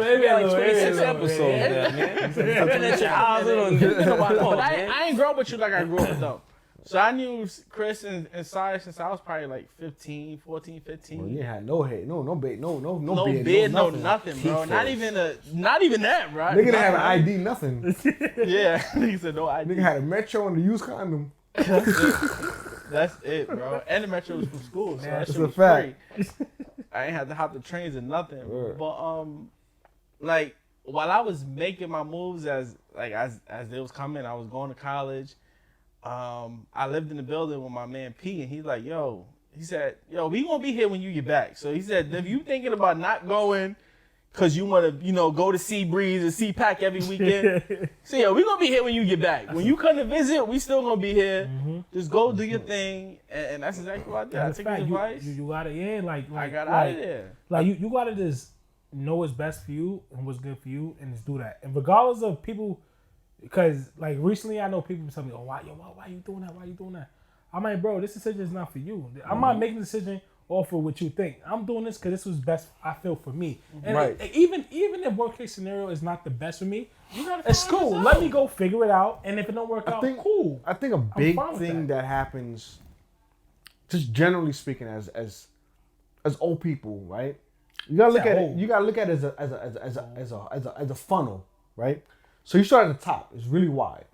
26 episodes, man. Finish your eyes on. But I ain't grow up with you like I grew up with them. So I knew Chris and Saya since I was probably like 15, 14, 15. Well, you had no head, no beard, no beard, no nothing, bro. Not even that, bro. Nigga didn't have an ID, nothing. Yeah, nigga said no ID. Nigga had a Metro and a used condom. That's it, bro. And the Metro was from school, so that That's shit a was fact. free. I ain't had to hop the trains or nothing. Right. But like while I was making my moves as they was coming, I was going to college. I lived in the building with my man P, and he's like, he said, we gonna be here when you get back. So he said, if you thinking about not going because you want to, go to Sea Breeze or Sea Pack every weekend, so we gonna be here when you get back. When you come to visit, we still gonna be here. Just go do your thing, and that's exactly what I did. I took his advice. You gotta, I got out of there. Like you gotta just know what's best for you and what's good for you, and just do that. And regardless of people. Because, like, recently I know people tell me, why you doing that? Why you doing that? I'm like, bro, this decision is not for you. I'm not making a decision off of what you think. I'm doing this because this was best, I feel, for me. And even if worst case scenario is not the best for me, it's cool. Let me go figure it out. And if it don't work out, cool. I think a big thing that happens, just generally speaking, as old people, right? You gotta look at it. You gotta look at it as a funnel, right? So you start at the top. It's really wide,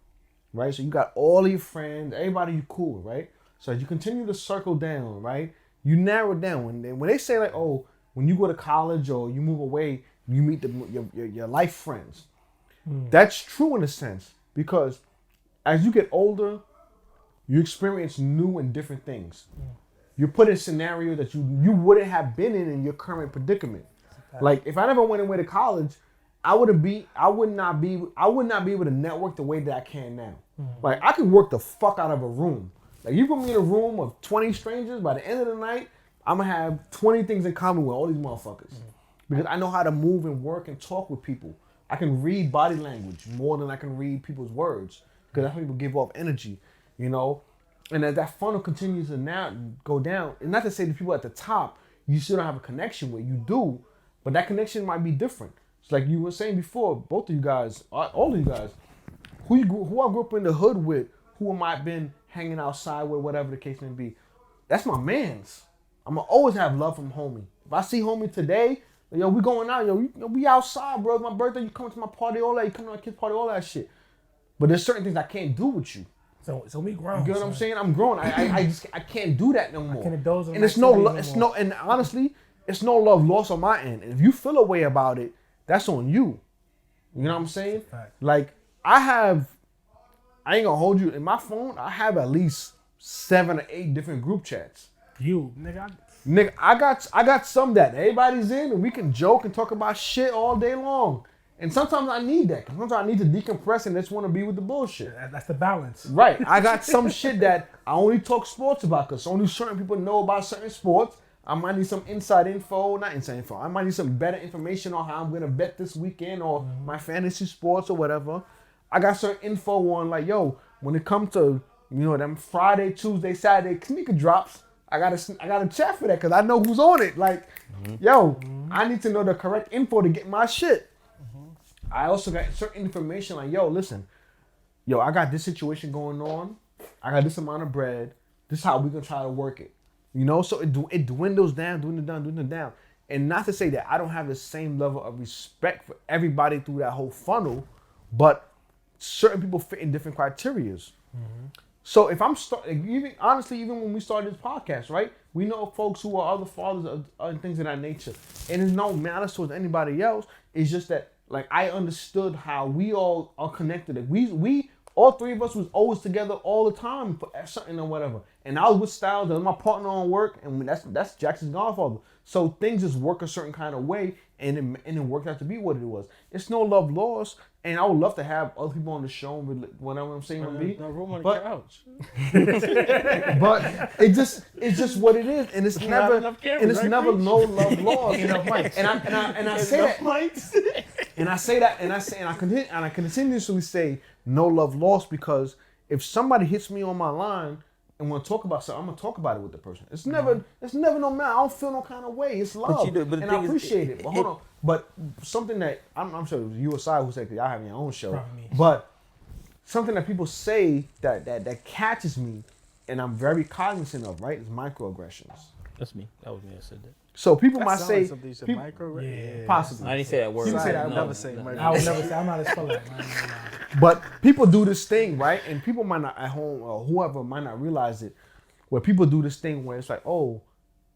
right? So you got all your friends, everybody you cool, right? So as you continue to circle down, right, you narrow it down. When they say like, when you go to college or you move away, you meet your life friends. That's true in a sense, because as you get older, you experience new and different things. You're put in scenarios that you wouldn't have been in your current predicament. Like if I never went away to college, I would not be able to network the way that I can now. Like I could work the fuck out of a room. Like you put me in a room of 20 strangers, by the end of the night, I'm gonna have 20 things in common with all these motherfuckers. Because I know how to move and work and talk with people. I can read body language more than I can read people's words. Because that's how people give off energy, And as that funnel continues to now go down, and not to say the people at the top, you still don't have a connection with. You do, but that connection might be different. It's like you were saying before, both of you guys, all of you guys, who I grew up in the hood with, who I might have been hanging outside with, whatever the case may be. That's my mans. I'm going to always have love from homie. If I see homie today, we going out, we outside, bro. It's my birthday, you come to my party, all that. You come to my kid's party, all that shit. But there's certain things I can't do with you. So we grown. You get what I'm saying? I'm grown. I can't do that no more. I can't indulge in and and honestly, it's no love lost on my end. And if you feel a way about it, that's on you. You know what I'm saying? Like, I ain't gonna hold you. In my phone, I have at least 7 or 8 different group chats. Nigga, I got some that everybody's in, and we can joke and talk about shit all day long. And sometimes I need that. Sometimes I need to decompress and just want to be with the bullshit. That's the balance. Right. I got some shit that I only talk sports about because only certain people know about certain sports. I might need some inside info, not inside info. I might need some better information on how I'm going to bet this weekend or my fantasy sports or whatever. I got certain info on like, when it comes to, them Friday, Tuesday, Saturday sneaker drops, I got to chat for that because I know who's on it. Like, I need to know the correct info to get my shit. I also got certain information like, listen, I got this situation going on. I got this amount of bread. This is how we're gonna try to work it. You know, so it dwindles down. And not to say that I don't have the same level of respect for everybody through that whole funnel, but certain people fit in different criterias. So if I'm even when we started this podcast, right? We know folks who are other fathers and things of that nature, and it's no malice towards anybody else. It's just that like I understood how we all are connected. Like we all three of us was always together all the time for something or whatever. And I was with Styles and my partner on work, and that's Jackson's Godfather. So things just work a certain kind of way, and it worked out to be what it was. It's no love lost, and I would love to have other people on the show, whatever I'm saying would be. No room on the couch. But it's just what it is, and it's never no love lost. And I say that, and I continuously say no love lost, because if somebody hits me on my line and want to talk about something, I'm gonna talk about it with the person. It's never no matter. I don't feel no kind of way. It's love, and I appreciate it. But hold on. But something that I'm sure it was you or Sai who said, because y'all have your own show. But something that people say that catches me, and I'm very cognizant of, right, is microaggressions. That's me. That was me that said that. So people might say, like something you said, possibly. I didn't say that word. You didn't say that. I would never say micro. I would never say. I'm not a speller. But people do this thing, right? And people might not at home, or whoever might not realize it, where people do this thing where it's like, oh,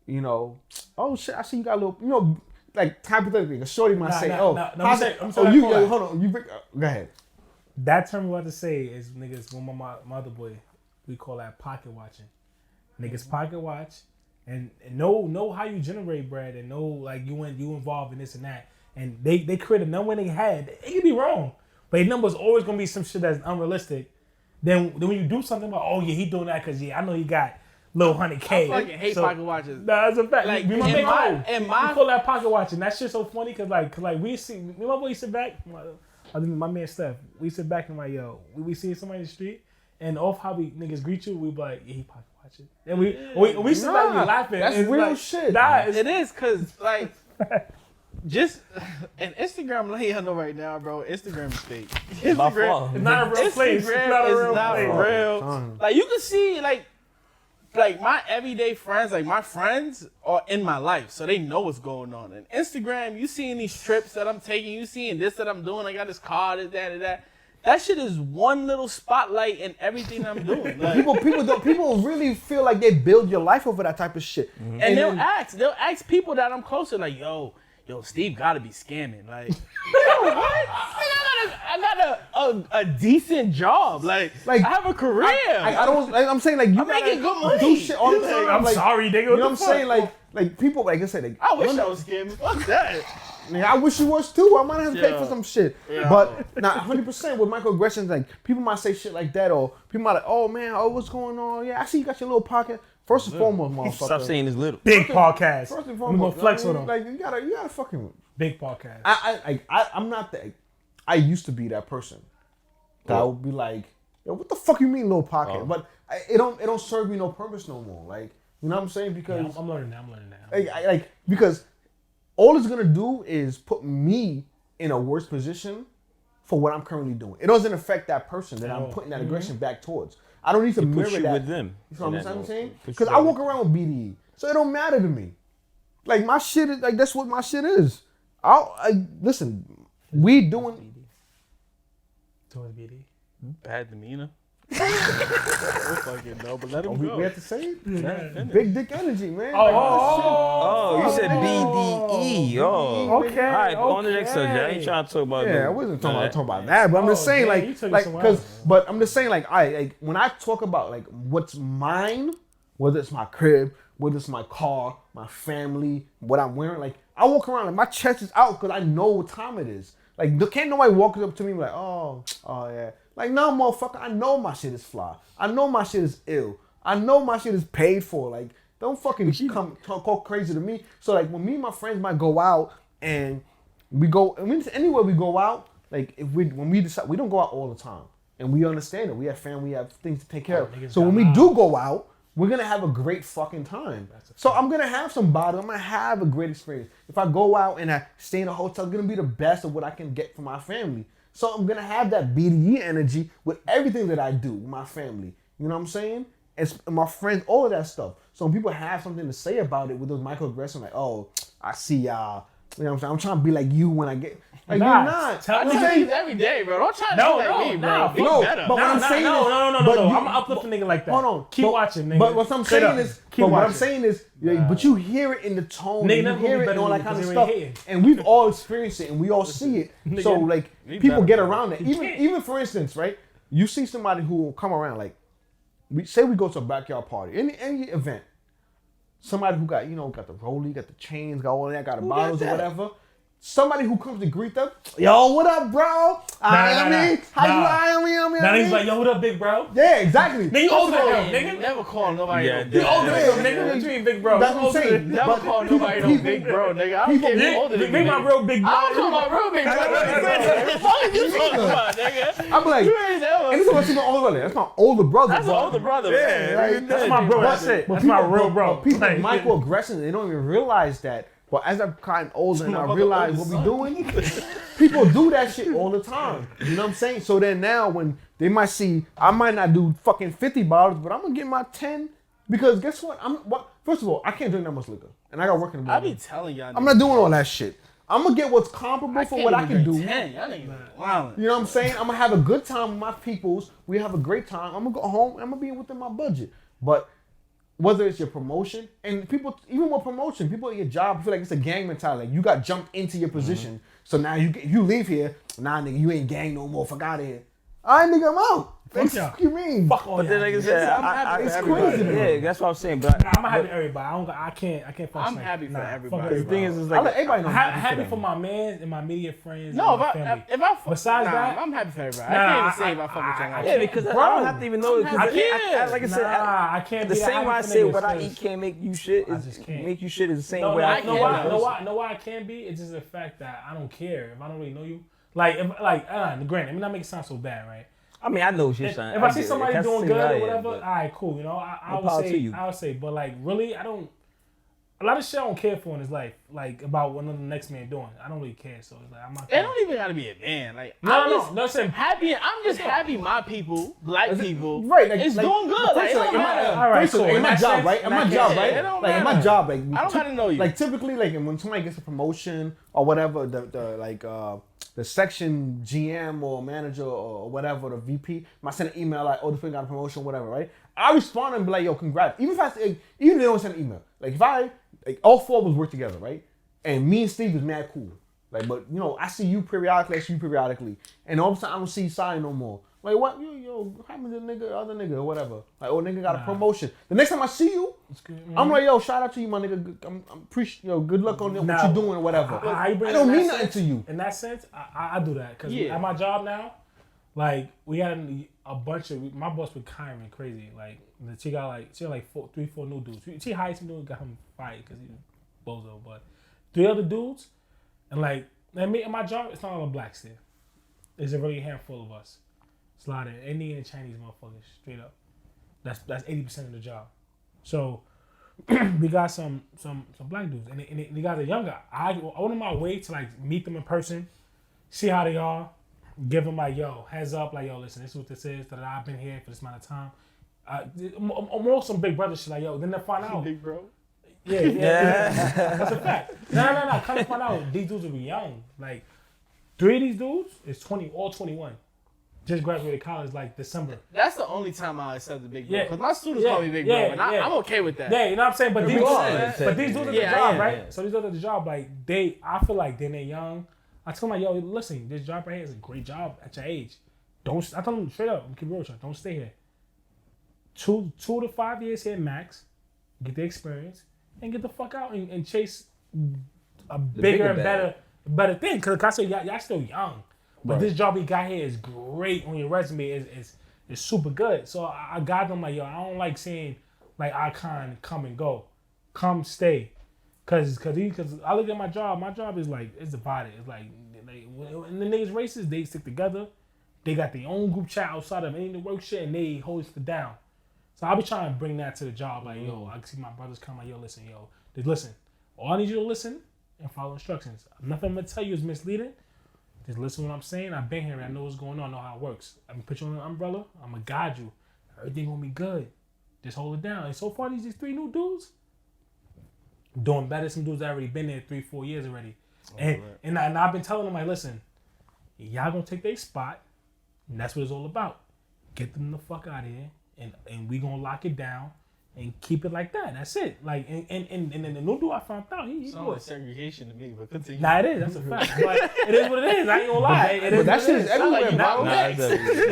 you know, oh shit, I see you got a little, you know, like hypothetically, a shorty might say, hold on, go ahead. That term we about to say is niggas. When my other boy, we call that pocket watching. Niggas pocket watch, and know how you generate bread, and know like you involved in this and that, and they create a number in their head. It could be wrong, but a number's always gonna be some shit that's unrealistic. Then when you do something about, oh yeah, he doing that because I know he got little 100K. I fucking hate pocket watches. Nah, that's a fact. Like, we call that pocket watching. That shit's so funny because we see, me and my boy sit back. My man Steph, we sit back and like, yo, we see somebody in the street, and off how we niggas greet you, we be like, yeah, he pocket watching, and we sit back and laughing. That's real shit. Nah, it is, cause like, just and Instagram, let y'all know right now, bro. Instagram is fake. Instagram, it's not a real place. It's not real. Like you can see, like my everyday friends, like my friends are in my life, so they know what's going on. And Instagram, you seeing these trips that I'm taking, you seeing this that I'm doing. I got this car, this, that, and that. That shit is one little spotlight in everything I'm doing. Like, people really feel like they build your life over that type of shit. Mm-hmm. And they'll ask people that I'm close to, like, yo, Steve gotta be scamming. Like, yo, what? I got a decent job. Like I have a career. I'm saying like you I'm making good money. Do shit all the time. I'm sorry, nigga. You know what I'm saying? Like people, like I said, I wish I was scamming. Fuck that. I wish you was too. I might have to pay for some shit. Yeah. But not 100% with microaggressions. Like people might say shit like that, or people might like, oh man, what's going on? Yeah, I see you got your little pocket. First and foremost, motherfucker. Stop saying it's little. Big podcast. First and I'm foremost, gonna flex on them. Like you gotta fucking big podcast. I'm not that. I used to be that person. That would be like, yo, what the fuck you mean, little pocket? But it don't serve me no purpose no more. Like, you know what I'm saying? Because I'm learning that. Like because all it's gonna do is put me in a worse position for what I'm currently doing. It doesn't affect that person that I'm putting that aggression back towards. I don't need to mirror that with them. You know what I'm saying? Because I walk around with BDE, so it don't matter to me. Like my shit is like that's what my shit is. Listen, we doing. Towards BD. Bad demeanor. I don't fucking know, but let him go. We have to say it? Yeah. Big dick energy, man. You said BDE. Oh, okay. All right, on the next subject. I ain't trying to talk about that. Yeah, I wasn't talking about that, but I'm just saying, but I'm just saying, like, when I talk about like what's mine, whether it's my crib, whether it's my car, my family, what I'm wearing, like I walk around like my chest is out because I know what time it is. Like, can't nobody walk up to me like, oh yeah. Like, no, motherfucker, I know my shit is fly. I know my shit is ill. I know my shit is paid for. Like, don't fucking talk crazy to me. So, like, when me and my friends might go out and anywhere we go out, like, when we decide, we don't go out all the time. And we understand it. We have family, we have things to take care of. So when we do go out, we're going to have a great fucking time. So I'm going to have some bottle. I'm going to have a great experience. If I go out and I stay in a hotel, it's going to be the best of what I can get for my family. So I'm going to have that BDE energy with everything that I do with my family. You know what I'm saying? and my friends, all of that stuff. So when people have something to say about it with those microaggressions, like, oh, I see y'all. You know what I'm saying? I'm trying to be like you when I get. Like, Nah, you're not. tell I me tell you every day, bro. Don't try to be like me, bro. Be No, better. but what I'm saying is, no. I'm gonna uplift a nigga like that. Hold on. Keep watching, nigga. But what I'm Straight saying up. is, Keep but what I'm watching. saying is, but you hear it in the tone, Nigga you never hear gonna be it and all better that than kind of you stuff, because they ain't and we've all experienced it, and we all see it. Nigga, So like, we people better, get bro. around it. You can't. Even for instance, right? You see somebody who will come around, like, we go to a backyard party, any event. Somebody who got the rollie, got the chains, got all that, got the bottles or whatever. Somebody who comes to greet them, yo, what up, bro? How you? Now he's like, yo, what up, big bro? Yeah, exactly. Nigga, you older than him, Nigga, nigga. never call nobody. Yeah, no You big older bro. than him, nigga. What you mean, big bro? That's what I'm saying. Never But call nobody no big bro, nigga. I don't care if you older than Big me. my real big bro. I don't call my real big brother. What are you talking about, nigga? I'm like, You ain't ever. and this is what's my older brother. That's my older brother. That's an bro. older brother, Yeah, man. like, That's my bro. That's it. That's my real bro. But people Like, microaggressions, they don't even realize that. But as I've gotten older and I my realize what older we doing, people do that shit all the time. You know what I'm saying? So then now when they might see, I might not do fucking 50 bottles, but I'm gonna get my 10 because guess what? First of all, I can't drink that much liquor, and I got work in the I morning. be telling y'all. I'm not doing all that shit. I'm gonna get what's comparable for what I can do. 10. Y'all niggas wildin'. You know what I'm saying? I'm gonna have a good time with my peoples. We have a great time. I'm gonna go home. I'm gonna be within my budget. But whether it's your promotion and people, even with promotion, people at your job feel like it's a gang mentality. Like you got jumped into your position. So now you leave here. Nah, nigga, you ain't gang no more. Fuck out of here. All right, nigga, I'm out. Fuck y'all. What you mean? Fuck all But then, like I y'all. said, I'm happy it's for crazy, everybody. man. yeah, that's what I'm saying. But I'm happy for everybody. I can't function. I'm like, happy for nah, everybody. fuck the thing everybody. is I let like, everybody know. I'm Happy them. for my man and my immediate friends. No, and my family. if I Besides nah, that, I'm happy for everybody. nah, I can't even say if I fuck with y'all. I- like yeah, that. because I Bro, don't have to even know it. 'Cause I'm happy. like I said, Nah, I can't the be that same way I happy for say niggas, what I 'cause- eat can't make you shit. I just can't. Make you shit is the same No, way no, I I no, can't. why, can't. no, why, no, why I can be? It's just the fact that I don't care if I don't really know you. Like, granted, let me not make it sound so bad, right? I mean, I know what you're If saying. I see somebody doing good or whatever, but all right, cool. You know, I More would power to say, you. but like, really, I don't. A lot of shit I don't care for in his life, like about what the next man doing. I don't really care, so it's like I'm not. It don't even gotta be a man. Like No, I'm happy. I'm just happy. My people, black people, Right, like, it's like, doing good. Like, it don't matter. All right, First of all, cool. in my In that job, sense, right? In my that job, case, right? it don't Like in my matter. job, like I don't gotta know you. Like typically, like when somebody gets a promotion or whatever, the section GM or manager or whatever, the VP might send an email like, "Oh, the friend got a promotion, whatever." Right? I respond and be like, "Yo, congrats." Even if they don't send an email, like if all four of us work together, right? And me and Steve is mad cool. Like, but I see you periodically, I see you periodically, and all of a sudden I don't see you sign no more. Like what? Yo, what happened to the nigga, other nigga, or whatever? Like, oh, nigga got a promotion. The next time I see you, I'm like, yo, shout out to you, my nigga. I'm appreciate, good luck on what you doing or whatever. I don't mean nothing to you. In that sense, I do that because Yeah. at my job now, like we had a bunch of my boss was hiring crazy. Like she got like 3, 4 new dudes. She hired some dudes, got him fired because he was bozo. But 3 other dudes, and like me at my job, it's not all the blacks there. There's a really handful of us. It's a lot of Indian and Chinese motherfuckers, straight up. That's 80% of the job. So we got some black dudes, and the guys are younger. I went on my way to like meet them in person, see how they are, give them like, yo, heads up, like, yo, listen, this is what this is. That I've been here for this amount of time. More some big brother shit, like, yo. Then they find out. Big bro. Yeah. That's a fact. No. Come to find out, these dudes will be young. Like 3 of these dudes is 20, all 21. Just graduated college like December. That's the only time I accept the big bro. Yeah. Because my students Yeah. call me big bro, Yeah. and I'm okay with that. Yeah, you know what I'm saying? But these dudes at the Yeah, job, yeah, right? yeah. So these dudes at the job, like I feel like they're young. I tell them like, yo, listen, this job right here is a great job at your age. I tell them straight up, keep it real with you, don't stay here. 2 to 5 years here max, get the experience, and get the fuck out and chase a bigger and better thing. Cause I say y'all still young. But this job we got here is great on your resume. Is super good. So I got them like, yo, I don't like seeing like icon come and go. Come stay. Cause I look at my job. My job is like, it's divided. It's like, when the niggas races, they stick together. They got their own group chat outside of any of the work shit, and they hold it down. So I'll be trying to bring that to the job. Like, yo, I see my brothers come like, yo, listen, just listen. All I need you to listen and follow instructions. Nothing I'm gonna tell you is misleading. Just listen to what I'm saying. I've been here. I know what's going on. I know how it works. I'm gonna put you on an umbrella. I'm gonna guide you. Everything gonna be good. Just hold it down. And so far, these 3 new dudes doing better than some dudes that already been there 3-4 years already. And I've been telling them, like, listen, y'all gonna take their spot, and that's what it's all about. Get them the fuck out of here, and we gonna lock it down and keep it like that. That's it. Like, and then the new dude I found out, he sounds like segregation to me, but continue. Nah, it is. That's a fact. But it is what it is. I ain't gonna lie. It is that shit is everywhere, like, bro.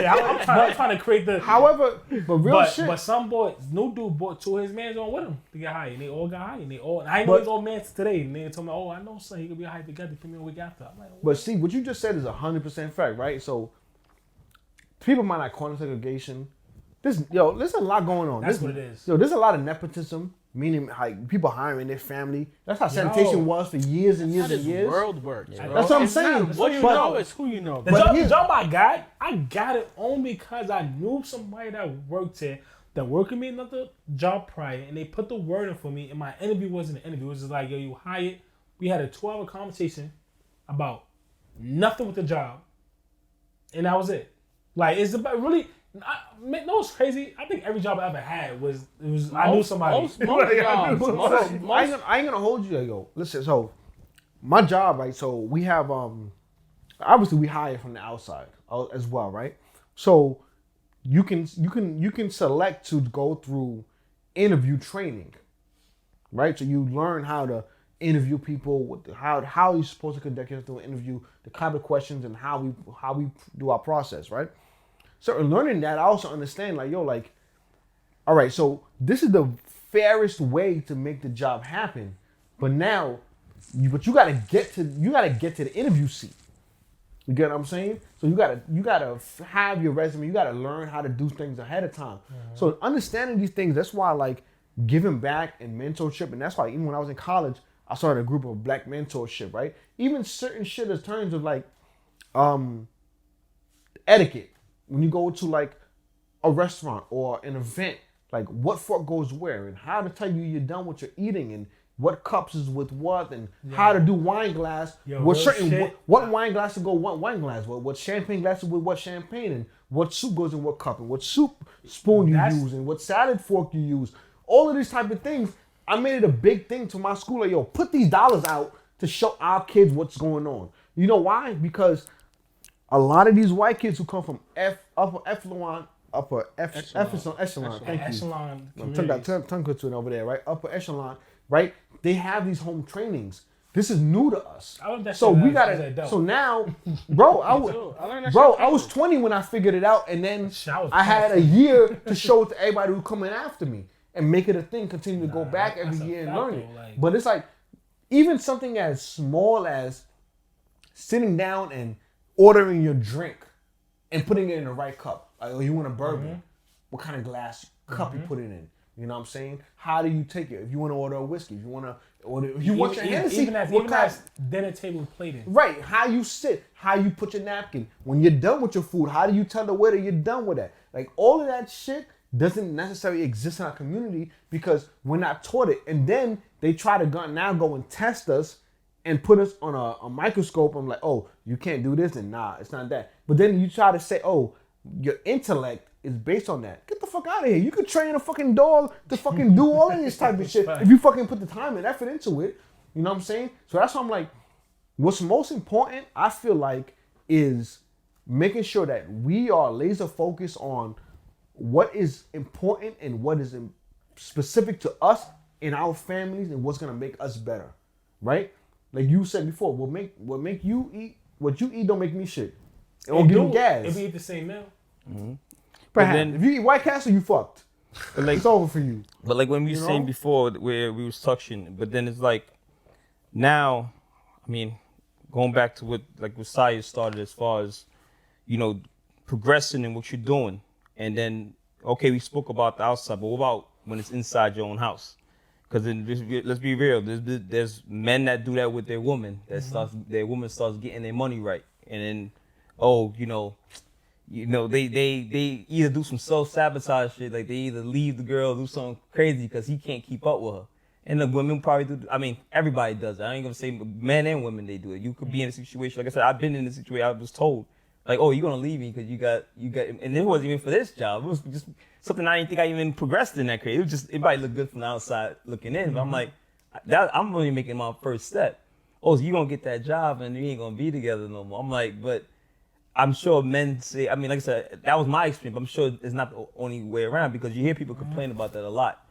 Yeah, I'm trying to create the. However, but real shit. But some boy, new dude brought 2 of his mans on with him to get hired, and they all got hired. And they all. I ain't know his old mans today. And they told me, oh, I know, son, he could be hired together. Put me a week after. I'm like, what? But see, what you just said is 100% fact, right? So people might not call it segregation. There's a lot going on. That's what it is. There's a lot of nepotism, meaning like people hiring their family. That's how sanitation was for years and years and years. World works. Yeah. That's what I'm saying. What you know is who you know. The job I got it only because I knew somebody that worked here, that worked with me another job prior, and they put the word in for me. And my interview wasn't an interview. It was just like, yo, you hired. We had a 2-hour conversation about nothing with the job, and that was it. Like, it's about really. No, it's crazy. I think every job I ever had was I knew somebody. Most jobs. I ain't gonna hold you. Yo, listen. So my job, right? So we have obviously we hire from the outside as well, right? So you can select to go through interview training, right? So you learn how to interview people, how you're supposed to conduct yourself through an interview, the kind of questions, and how we do our process, right? So in learning that, I also understand, like, yo, like, all right, so this is the fairest way to make the job happen, but now, you gotta get to the interview seat. You get what I'm saying? So you gotta have your resume. You gotta learn how to do things ahead of time. Mm-hmm. So understanding these things, that's why, like, giving back and mentorship, and that's why even when I was in college, I started a group of Black mentorship, right? Even certain shit in terms of like etiquette. When you go to like a restaurant or an event, like what fork goes where, and how to tell you you're done what you're eating, and what cups is with what, and how to do wine glass. What wine glass to go what wine glass, what champagne glass with what champagne, and what soup goes in what cup, and what soup spoon you use, and what salad fork you use. All of these type of things, I made it a big thing to my school. Like, yo, put these dollars out to show our kids what's going on. You know why? Because a lot of these white kids who come from upper echelon. Thank you. Tongue twisting over there, right? Upper echelon, right? They have these home trainings. This is new to us. So we gotta. So now, bro, I was 20 when I figured it out, and then I had a year to show it to everybody who coming after me and make it a thing. Continue to go back every year and learn it. But it's like even something as small as sitting down and ordering your drink and putting it in the right cup. Like, oh, you want a bourbon? Mm-hmm. What kind of glass cup you put it in? You know what I'm saying? How do you take it? If you want to order a whiskey, if you want to order, if you want your Hennessy, even as dinner table plating. Right? How you sit, how you put your napkin. When you're done with your food, how do you tell the waiter you're done with that? Like all of that shit doesn't necessarily exist in our community because we're not taught it. And then they try to go and test us and put us on a microscope. I'm like, oh, you can't do this, and nah, it's not that. But then you try to say, oh, your intellect is based on that. Get the fuck out of here. You could train a fucking dog to fucking do all of this type of shit if you fucking put the time and effort into it. You know what I'm saying? So that's why I'm like, what's most important, I feel like, is making sure that we are laser focused on what is important and what is specific to us and our families and what's gonna make us better, right? Like you said before, what make you eat, what you eat don't make me shit. It won't give you gas. If we eat the same meal. Mm-hmm. But then, if you eat White Castle, you fucked. Like, it's over for you. But like when we were saying before, where we was touching, but then it's like, now, I mean, going back to what Saya started as far as, you know, progressing in what you're doing. And then, okay, we spoke about the outside, but what about when it's inside your own house? Because let's be real, there's men that do that with their woman. Their woman starts getting their money right, and then, they either do some self-sabotage shit, like they either leave the girl, do something crazy because he can't keep up with her. And the women probably do. I mean, everybody does it. I ain't gonna say men and women they do it. You could be in a situation, like I said, I've been in a situation. I was told, like, oh, you're gonna leave me because you got, and it wasn't even for this job. It was just something I didn't think I even progressed in that career. It might look good from the outside looking in, but I'm like, I'm only making my first step. Oh, so you gonna get that job and you ain't gonna be together no more. I'm like, but I'm sure men say, I mean, like I said, that was my experience, but I'm sure it's not the only way around because you hear people complain about that a lot,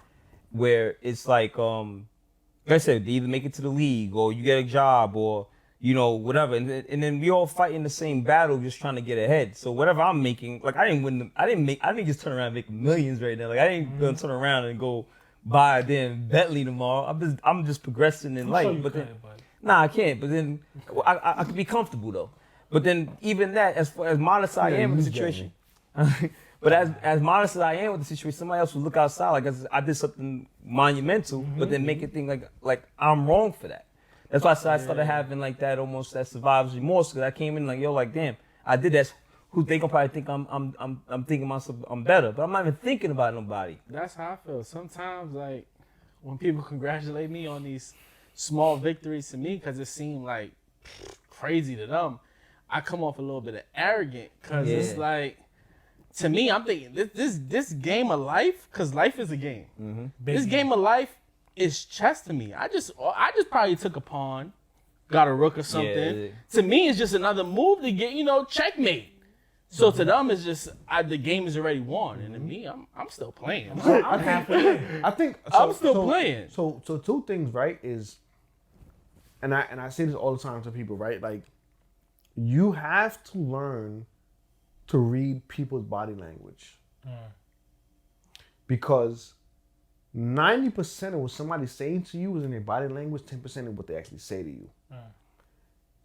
where it's like I said, they either make it to the league or you get a job or, you know, whatever. And then we all fight in the same battle just trying to get ahead. So whatever I'm making, like I didn't just turn around and make millions right now. Like I ain't gonna turn around and go buy a damn Bentley tomorrow. I'm just progressing in life. But then, nah, I can't. But then I could be comfortable though. But then even that, as modest as I am with the situation, but as modest as I am with the situation, somebody else would look outside like I did something monumental, but then make it think like I'm wrong for that. That's why I started having like that almost that survivor's remorse because I came in like yo like damn I did that. Who they gonna probably think I'm thinking myself I'm better, but I'm not even thinking about nobody. That's how I feel. Sometimes like when people congratulate me on these small victories to me because it seemed like crazy to them, I come off a little bit of arrogant because it's like, to me, I'm thinking this game of life, because life is a game. Mm-hmm. This game of life is chess to me. I just probably took a pawn, got a rook or something. Yeah. To me, it's just another move to get, checkmate. So to them, it's just the game is already won, and to me, I'm still playing. I'm halfway. I think I'm still playing. So two things, right? Is, and I say this all the time to people, right? Like, you have to learn to read people's body language. Because 90% of what somebody's saying to you is in their body language, 10% of what they actually say to you.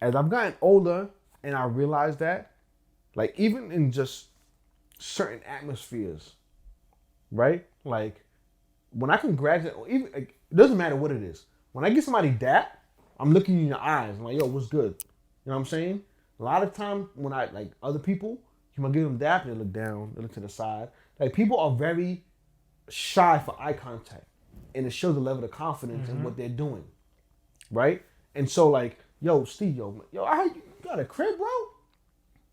As I've gotten older and I realized that, like even in just certain atmospheres, right? Like when I congratulate, or even like, it doesn't matter what it is. When I get somebody dap, I'm looking you in your eyes. I'm like, yo, what's good? You know what I'm saying? A lot of times when I, like other people, you might give them dap, they look down, they look to the side. Like people are very shy for eye contact. And it shows a level of confidence in what they're doing. Right? And so like, yo, Steve, yo, I heard you got a crib, bro?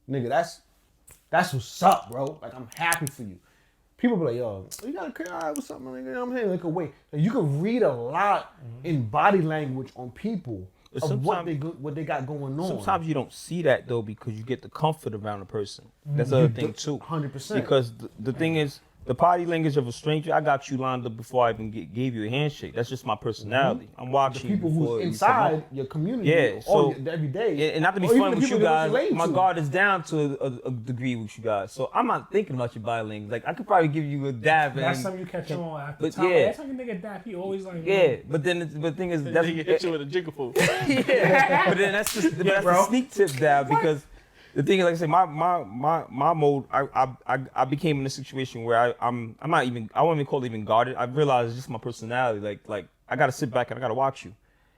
Nigga, that's what's up, bro. Like I'm happy for you. People be like, yo, you got a crib? All right, what's up, man? You know what I'm saying? Like, wait. Like, you can read a lot in body language on people. Of what they got going on. Sometimes you don't see that though because you get the comfort around a person. That's the other thing too. 100%. Because the thing is, the body language of a stranger, I got you lined up before I even gave you a handshake. That's just my personality. I'm watching the people who's inside your community. Yeah, so every day. And not to be funny with you guys, my guard is down to a degree with you guys. So I'm not thinking about your body language. Like I could probably give you a dab. That's something you catch on after but time. Yeah, that's how you nigga dap. He always like. Yeah, but then the thing is, that's he hit you with a jiggle. Yeah, but then that's just that's the sneak tip dab because. The thing is, like I said, my mode, I became in a situation where I'm not even, I won't even call it even guarded. I realized it's just my personality. Like I gotta sit back and I gotta watch you,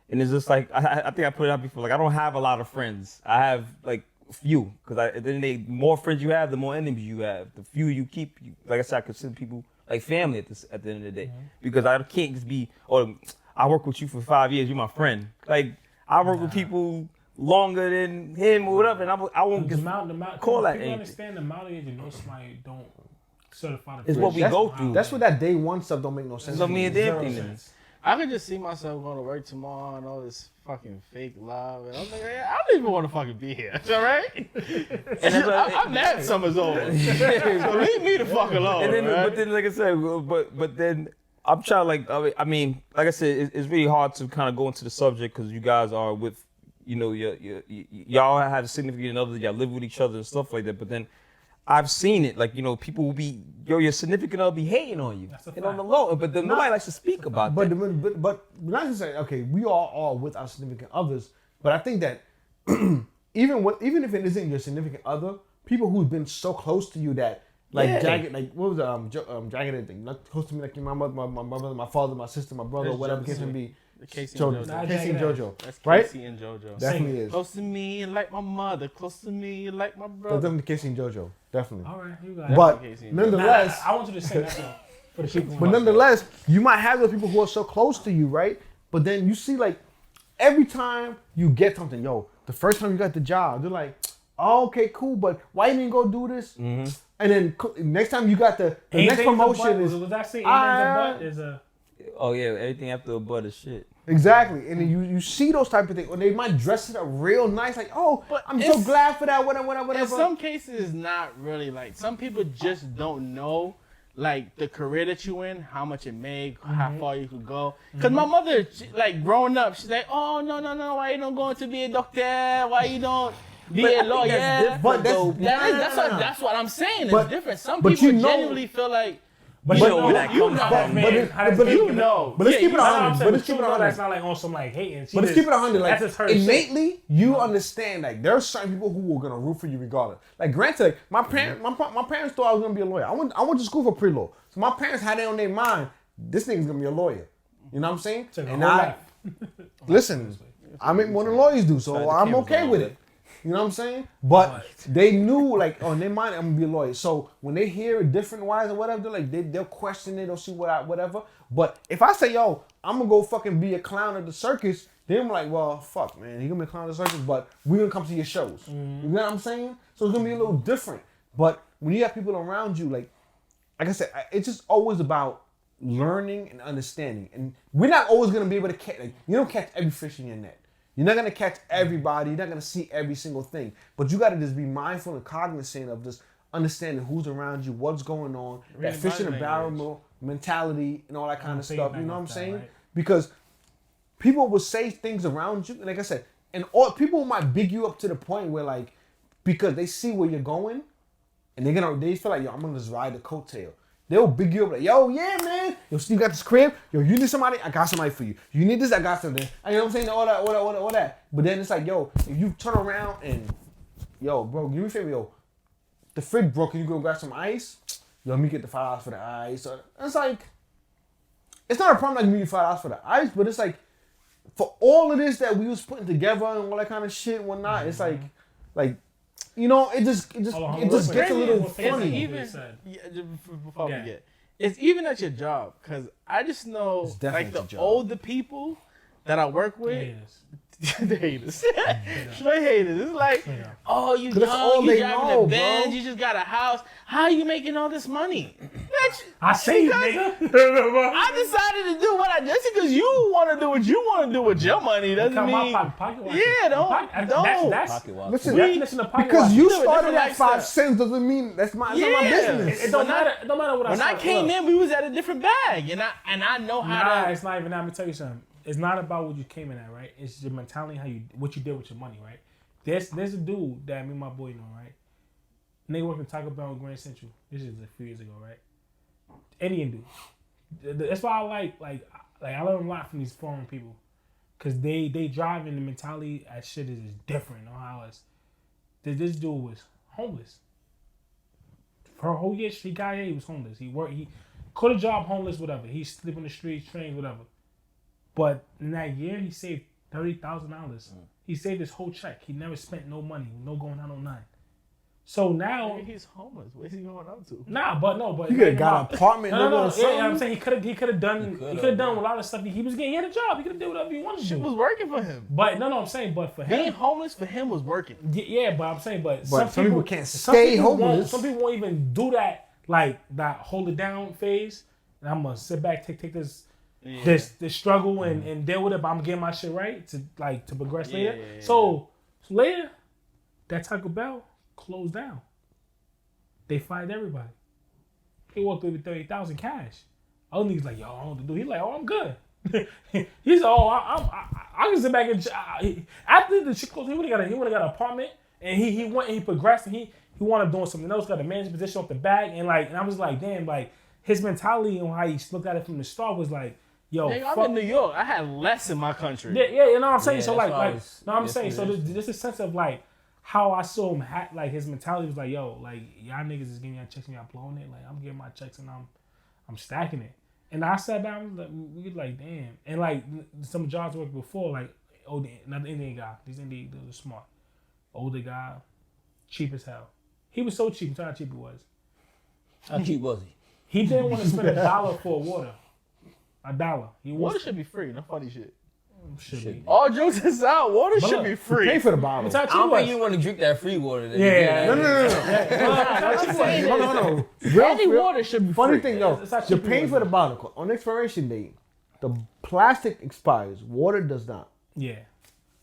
and it's just like I think I put it out before. Like I don't have a lot of friends. I have like a few because the more friends you have, the more enemies you have. The fewer you keep, like I said, I consider people like family at the end of the day because I can't just be I work with you for 5 years. You're my friend. Like I work with people longer than him or whatever, and I won't just call that anything. People understand the amount of years you know somebody don't certify the It's what we go through. That's what that day one stuff don't make no sense. It don't mean a damn thing. I could just see myself going to work tomorrow and all this fucking fake love, and I'm like, I don't even want to fucking be here. All right? And I'm mad summer's over. So leave me the fuck alone. And then, right? but then, like I said, but then I'm trying I mean, like I said, it's really hard to kind of go into the subject because you guys are with. You know, y'all have a significant other, y'all live with each other and stuff like that. But then I've seen it, like, people will be, your significant other be hating on you. And on the low, but then nobody likes to speak about that. But not to say, okay, we all are with our significant others, but I think that even if it isn't your significant other, people who've been so close to you that, like, jagged, like, what was jagged thing? Not close to me, like my mother, my brother, my father, my sister, my brother, whatever the case may be. Casey and JoJo. Casey and JoJo. That's right? Casey and JoJo. Definitely is. Close to me like my mother. Close to me like my brother. That's definitely Casey and JoJo. Definitely. All right, you got it. But nonetheless, I want you to say that though, for the people. But nonetheless, you might have those people who are so close to you, right? But then you see, like, every time you get something, the first time you got the job, they're like, oh, okay, cool, but why you didn't go do this? And then next time you got the next promotion is was that saying anything's a butt is a. Oh yeah, everything after a butt is shit. Exactly, and then you see those type of things, or they might dress it up real nice, like, oh, But I'm so glad for that, whatever. In some cases, it's not really like some people just don't know like the career that you in, how much it make, how far you could go. Cause my mother, like growing up, she's like, oh no, why you don't going to be a doctor? Why you don't be a lawyer? But that's what I'm saying. It's different. Some but people you know- genuinely feel like. But You know where that comes from. But let's keep it 100. But let's keep it 100. That's not like on some like hating. But let's keep it 100. Like, that's just her shit. innately, you understand, like, there are certain people who are going to root for you regardless. Like, granted, like, my parents thought I was going to be a lawyer. I went to school for pre-law. So my parents had it on their mind, this nigga's going to be a lawyer. You know what I'm saying? And listen, I make more than lawyers do, so I'm okay with it. You know what I'm saying? But they knew, like, on their mind, I'm gonna be a lawyer. So when they hear it different wise or whatever, they're like, they'll question it or see whatever. But if I say, yo, I'm gonna go fucking be a clown at the circus, then I'm like, well, fuck, man, he gonna be a clown at the circus, but we gonna come to your shows. You know what I'm saying? So it's gonna be a little different. But when you have people around you, like I said, it's just always about learning and understanding. And we're not always gonna be able to catch, like, you don't catch every fish in your net. You're not gonna catch everybody. You're not gonna see every single thing. But you gotta just be mindful and cognizant of just understanding who's around you, what's going on, that fish in a barrel mentality, and all that kind of stuff. You know what I'm saying? Right? Because people will say things around you, and like I said, and all people might big you up to the point where, like, because they see where you're going, and they feel like, yo, I'm gonna just ride the coattail. They'll big you up like, yo, yeah, man. Yo, Steve got this crib. Yo, you need somebody? I got somebody for you. You need this? I got something. You know what I'm saying? All that. But then it's like, yo, if you turn around and, yo, bro, give me a favor, yo, the fridge broke. Can you go grab some ice? Yo, let me get the $5 for the ice. So it's like, it's not a problem like me $5 for the ice, but it's like, for all of this that we was putting together and all that kind of shit and whatnot, it's like, you know, it just gets a little funny. Before we get, it's even at your job, because I just know, like, the older people that I work with, they hate us. They hate us. It's like, oh, you young, you driving a Benz, you just got a house. How are you making all this money? Bitch, I see you, nigga. I decided to do what I just because you want to do what you want to do with your money doesn't mean. Don't. That's listen, definition of pocket because watch. you started at 5 cents doesn't mean that's not my business. It don't matter. It don't matter what I When I came in, we was at a different bag, and I know how to. It's not even that. Let me tell you something. It's not about what you came in at, right? It's your mentality, what you did with your money, right? There's a dude that me and my boy know, right? Nigga working Taco Bell in Grand Central. This is a few years ago, right? Indian dude. That's why I like I learn a lot from these foreign people, cause they drive in the mentality at shit is different on how it's. This dude was homeless. For a whole year, he got here, he was homeless. He quit a job, homeless, whatever. He sleep on the streets, trains, whatever. But in that year, he saved $30,000. He saved his whole check. He never spent no money, no going out on nine. So now he's homeless. Where's he going out to? But you could have got an apartment. No. Yeah, I'm saying he could have done a lot of stuff. He was getting. He had a job. He could have done whatever he wanted to do. Shit was working for him. But I'm saying, but for him, being homeless for him was working. Yeah, but I'm saying, but some people can't stay homeless. Some people won't even do that, like that hold it down phase. And I'm gonna sit back, take this struggle and deal with it. But I'm getting my shit right to progress later. Yeah. So later, that Taco Bell closed down. They fired everybody. He walked away with $30,000 cash. Other niggas like, yo, I don't know what to do. He's like, oh, I'm good. He's like, oh, I can sit back and after the shit closed, he would have got an apartment, and he went and he progressed, and he wanted doing something else, got a management position off the bag, and I was like, damn, like his mentality and how he looked at it from the start was like, yo, I'm in New York. I had less in my country. Yeah, you know what I'm saying. So I'm saying, so there's a sense of like how I saw him, like his mentality was like, yo, like y'all niggas is getting y'all checks and y'all blowing it. Like I'm getting my checks and I'm stacking it. And I sat down, we was like, damn. And like some jobs worked before, like another Indian guy. These Indian dudes are smart. Older guy, cheap as hell. He was so cheap. Tell how cheap he was. How cheap was he? He didn't want to spend $1 for water. $1. Water should be free. No funny shit. Should be. All jokes aside, water But should look, be You free. pay for the bottle. What's our I don't think cheap you want to drink that free water. That Yeah. you get No. No. Real, Any real- water should be Funny free. thing though, It's not you're cheap paying water. for the bottle. On expiration date, the plastic expires. Water does not. Yeah.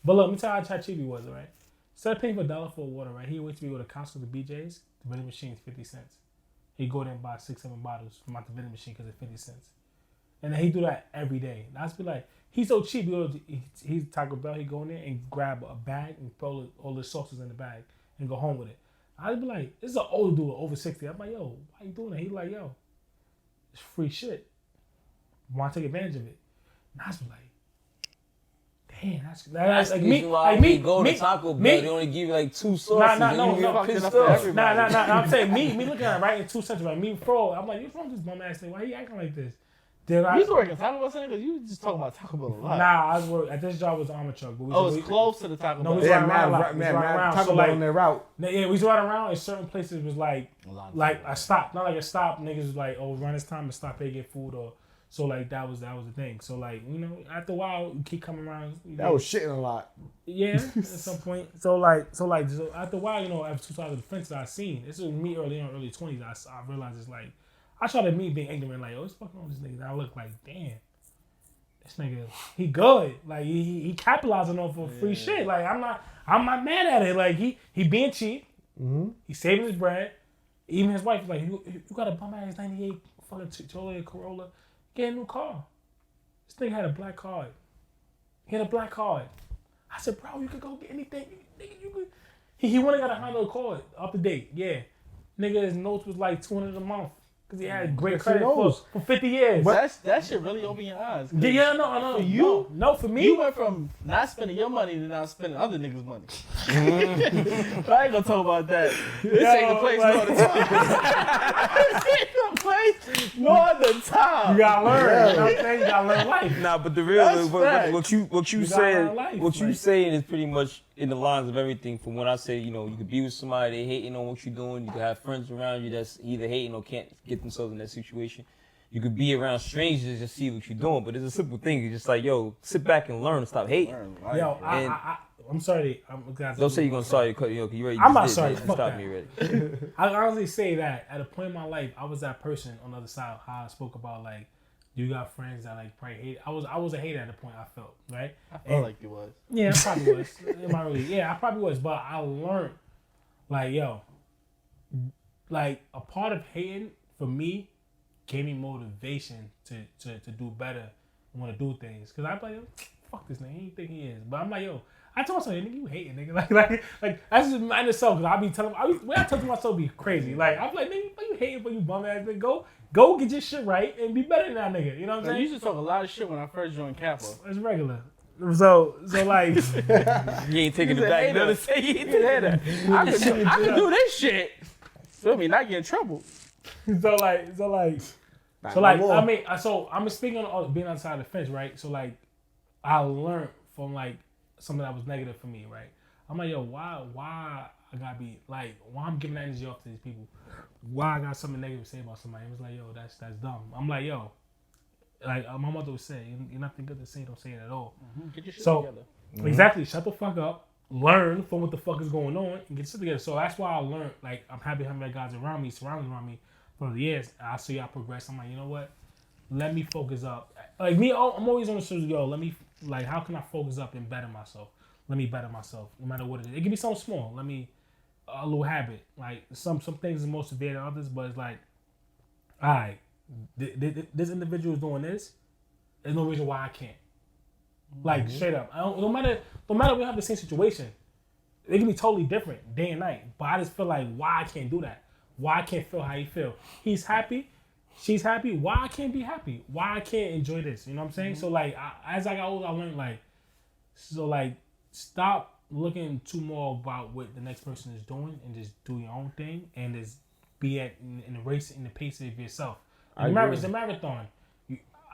But look, let me tell you how cheap he was, right? Instead of paying for $1 for water, right? He went to me with a Costco to BJ's. The vending machine's 50 cents. He'd go there and buy 6-7 bottles from out the vending machine because it's 50 cents. And then he do that every day. And I just be like, he's so cheap. He's Taco Bell. He go in there and grab a bag and throw all the sauces in the bag and go home with it. I'd be like, this is an older dude, over 60. I'm like, yo, why you doing that? He's like, yo, it's free shit. Want to take advantage of it. And I was like, damn, that's like me. Like me, go to Taco Bell, they only give you like 2 sauces. I'm saying me looking at it right in 2 cents, right? Me bro, I'm like, you from this bum ass thing? Why he acting like this? Then You was working Taco Bell Center because you just talking about Taco Bell a lot. Nah, I was working at this job was armor truck, but It's close to the Taco No, Bell. we Yeah, riding around a lot. man, We riding around. Taco So, Bell like- on their route. Yeah, we was riding around in certain places was like I stopped, not like a stop. Niggas was like, oh, run this time and stop here get food or so like that was the thing. So like after a while you keep coming around. That was shitting a lot. Yeah, at some point. So after a while, after 2 sides of the fence that I seen, this was me early 20s. I realized it's like I started me being ignorant, like, oh, what's fucking on with this nigga? And I look like, damn, this nigga, he good. Like he capitalizing off of free shit. Like I'm not mad at it. Like he being cheap. Mm-hmm. He saving his bread. Even his wife was like, you got a bum ass 98 fucking Toyota Corolla. Get a new car. This thing had a black card. He had a black card. I said, bro, you could go get anything. Nigga, you could. He went and got a Honda Accord up to date. Yeah. Nigga, his notes was like $200 a month. Because he had great credit for 50 years. That shit really open your eyes. Yeah, no. For you? No, for me. You went from not spending your money to now spending other niggas' money. I ain't gonna talk about that. This ain't the place nor the time. This ain't the place nor the time. You gotta learn. You know what I'm saying? You gotta learn life. Nah, but the That's real facts. what you You gotta saying learn life, what you like- saying is pretty much in the lines of everything. From when I say you could be with somebody they hating on what you're doing, you could have friends around you that's either hating or can't get themselves in that situation. You could be around strangers and see what you're doing, but it's a simple thing. It's just like, yo, sit back and learn and stop hating. Yo, And- I'm sorry. Guys, Don't say you're gonna sorry, you already. I'm not just did sorry, that. fuck Stop that. me already. I honestly say that at a point in my life, I was that person on the other side. How I spoke about like, you got friends that like probably hate. I was a hater at the point. I felt right. I felt like you was. Yeah, I probably was. I probably was. But I learned, like, yo, like a part of hating for me gave me motivation to do better and want to do things. Cause I'm like, yo, fuck this nigga. He ain't think he is. But I'm like, yo, I told myself, nigga, you hating, nigga. Like that's just mine itself. Cause I be telling, when I tell myself, be crazy. Like I'm like, nigga, you hating for you bum ass nigga. Go get your shit right and be better than that nigga. You know what I'm So saying? you used to talk a lot of shit when I first joined Kappa. It's regular. So like, You ain't taking He's it a back. hater. Never say you You hater. I could do this shit. Feel me? Not get in trouble. so like, I mean, so I'm speaking on being outside the fence, right? So like, I learned from like something that was negative for me, right? I'm like, yo, why I gotta be like, why I'm giving that energy off to these people? Why I got something negative to say about somebody? It was like, yo, that's dumb. I'm like, yo, like my mother would say, you're nothing good to say, don't say it at all. Get your shit So together. exactly, shut the fuck up, learn from what the fuck is going on, and get shit together. So that's why I learned. Like, I'm happy having that guys around me, surrounding around me for the years. I see y'all progress. I'm like, you know what? Let me focus up. Like me, I'm always on the show. Yo, let me like, how can I focus up and better myself? Let me better myself, no matter what it is. It can be something small. Let me a little habit. Like some things are more severe than others, but it's like, all right, this individual is doing this. There's no reason why I can't. Like straight up, no matter we have the same situation, it can be totally different day and night. But I just feel like, why I can't do that? Why I can't feel how he feel? He's happy, she's happy. Why I can't be happy? Why I can't enjoy this? You know what I'm saying? So like, as I got older, I learned like, stop looking too more about what the next person is doing and just do your own thing and just be in the race, in the pace of yourself. It's a marathon.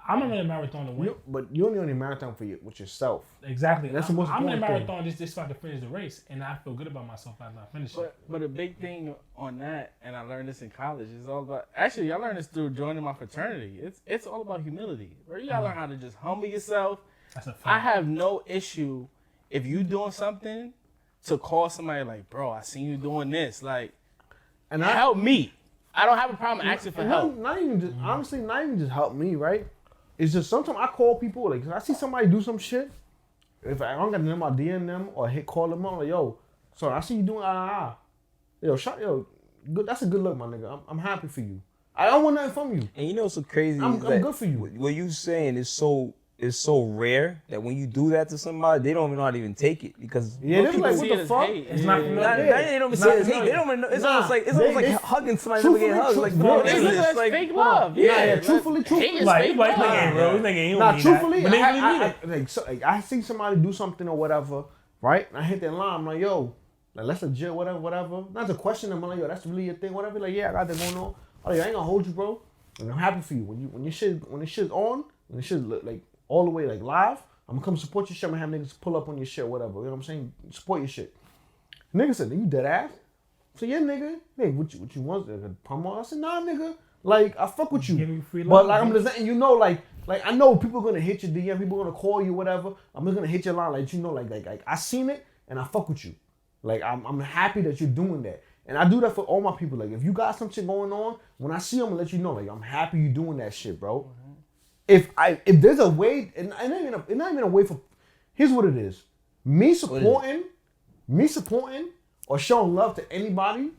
I'm in a marathon to win. But you're only on a marathon with yourself. Exactly. That's the most I'm in a important marathon just so I can finish the race, and I feel good about myself after I finish it. But a big thing on that, and I learned this in college, is all about. Actually, I learned this through joining my fraternity. It's all about humility. Where you gotta learn how to just humble yourself That's a fact. I have no issue if you doing something to call somebody like, bro, I seen you doing this. Like, And help me. I don't have a problem asking for help. Not even just, honestly, not even just help me, right? It's just sometimes I call people, like, if I see somebody do some shit, if I don't got them, I'll DM them or call them up, like, yo, so I see you doing Yo, good, that's a good look, my nigga. I'm happy for you. I don't want nothing from you. And you know what's so crazy? I'm is that good for you. What you saying is so rare that when you do that to somebody, they don't even know how to even take it because Yeah, they're people like, see what it the as fuck? hate. It's not familiar. they don't even see it as hate. They don't even know. It's almost like hugging somebody never get hugged. Like, bro, They this look is at like fake love. Yeah, truthfully. Hate is Like, fake like, love. nigga, bro, this nigga ain't Nah, mean truthfully, that. But they really mean it. I see somebody do something or whatever, right? And I hit that line, I'm like, yo, like, let's legit, whatever. Not to question them, I'm like, yo, that's really your thing, whatever. Like, yeah, I got that going on. Oh, yeah, I ain't gonna hold you, bro. And I'm happy for you. When the shit's on, when the shit's like all the way like live, I'm gonna come support your shit. I'm gonna have niggas pull up on your shit, whatever. You know what I'm saying? Support your shit. Nigga said, you dead ass? So yeah, nigga. Hey, what you want? Like a promo? I said, nah, nigga. Like, I fuck with you. Give me free But love, like, I'm man. just letting you know, like I know people gonna hit your DM, people gonna call you, whatever. I'm just gonna hit your line, like, you know, like I seen it and I fuck with you. Like, I'm happy that you're doing that. And I do that for all my people. Like, if you got some shit going on, when I see them, I'm gonna let you know. Like, I'm happy you doing that shit, bro. If there's a way, and it's not even a way for. Here's what it is. Me supporting or showing love to anybody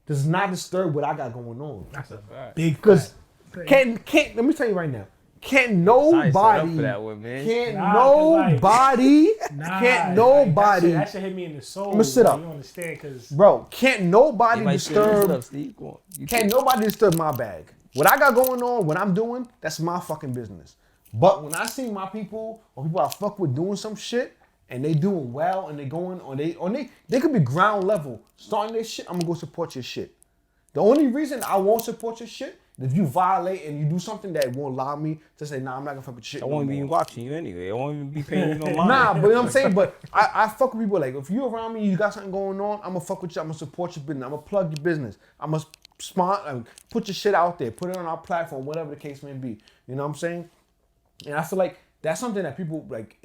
does not disturb what I got going on. That's a Fact. big Because fact. can't let me tell you right now. Can't Sorry, set up nobody for that one, man. can't Nah, 'cause, like, nobody Nah, can't like, nobody that shit hit me in the soul. I'ma sit bro. up. You understand? Because bro, can't nobody Sit disturb up, Steve. Go on. You can't nobody disturb my bag. What I got going on, what I'm doing, that's my fucking business. But when I see my people or people I fuck with doing some shit and they doing well and they going on they could be ground level starting their shit, I'm gonna go support your shit. The only reason I won't support your shit is if you violate and you do something that won't allow me to say, nah, I'm not gonna fuck with your shit. I won't no be more. watching you anyway. I won't even be paying you no mind. Nah, but you know what I'm saying? But I fuck with people. Like, if you around me, you got something going on, I'm gonna fuck with you. I'm gonna support your business. I'm gonna plug your business. I'm gonna put your shit out there, put it on our platform, whatever the case may be. You know what I'm saying? And I feel like that's something that people, like,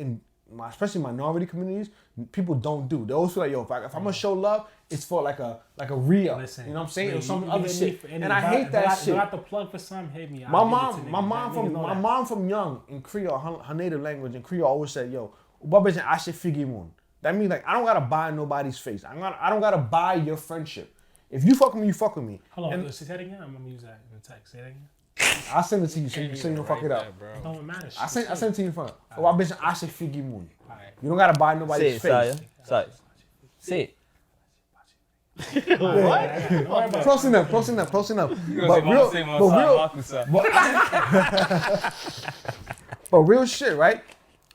especially minority communities, people don't do. They always feel like, yo, if I'm gonna show love, it's for like a re-up. listen, You know what I'm saying? man, Or some you other hit me shit. for any- And I hate if that I shit. got the plug for some, hit me. My I'll give it to mom, niggas. Niggas know that. from young in Creole, her native language in Creole always said, yo, I should figure one. That means, like, I don't gotta buy nobody's face. I don't gotta buy your friendship. If you fuck with me, you fuck with me. Hold on, And say that again. I'm gonna use that in the text. Say that again. I'll send it to you so you don't fuck it up. Bro. Don't matter. I sent it to you in front. I should figure one. You don't gotta buy Say nobody's it, face. Saya. Say it. What? Close enough. But real shit, right?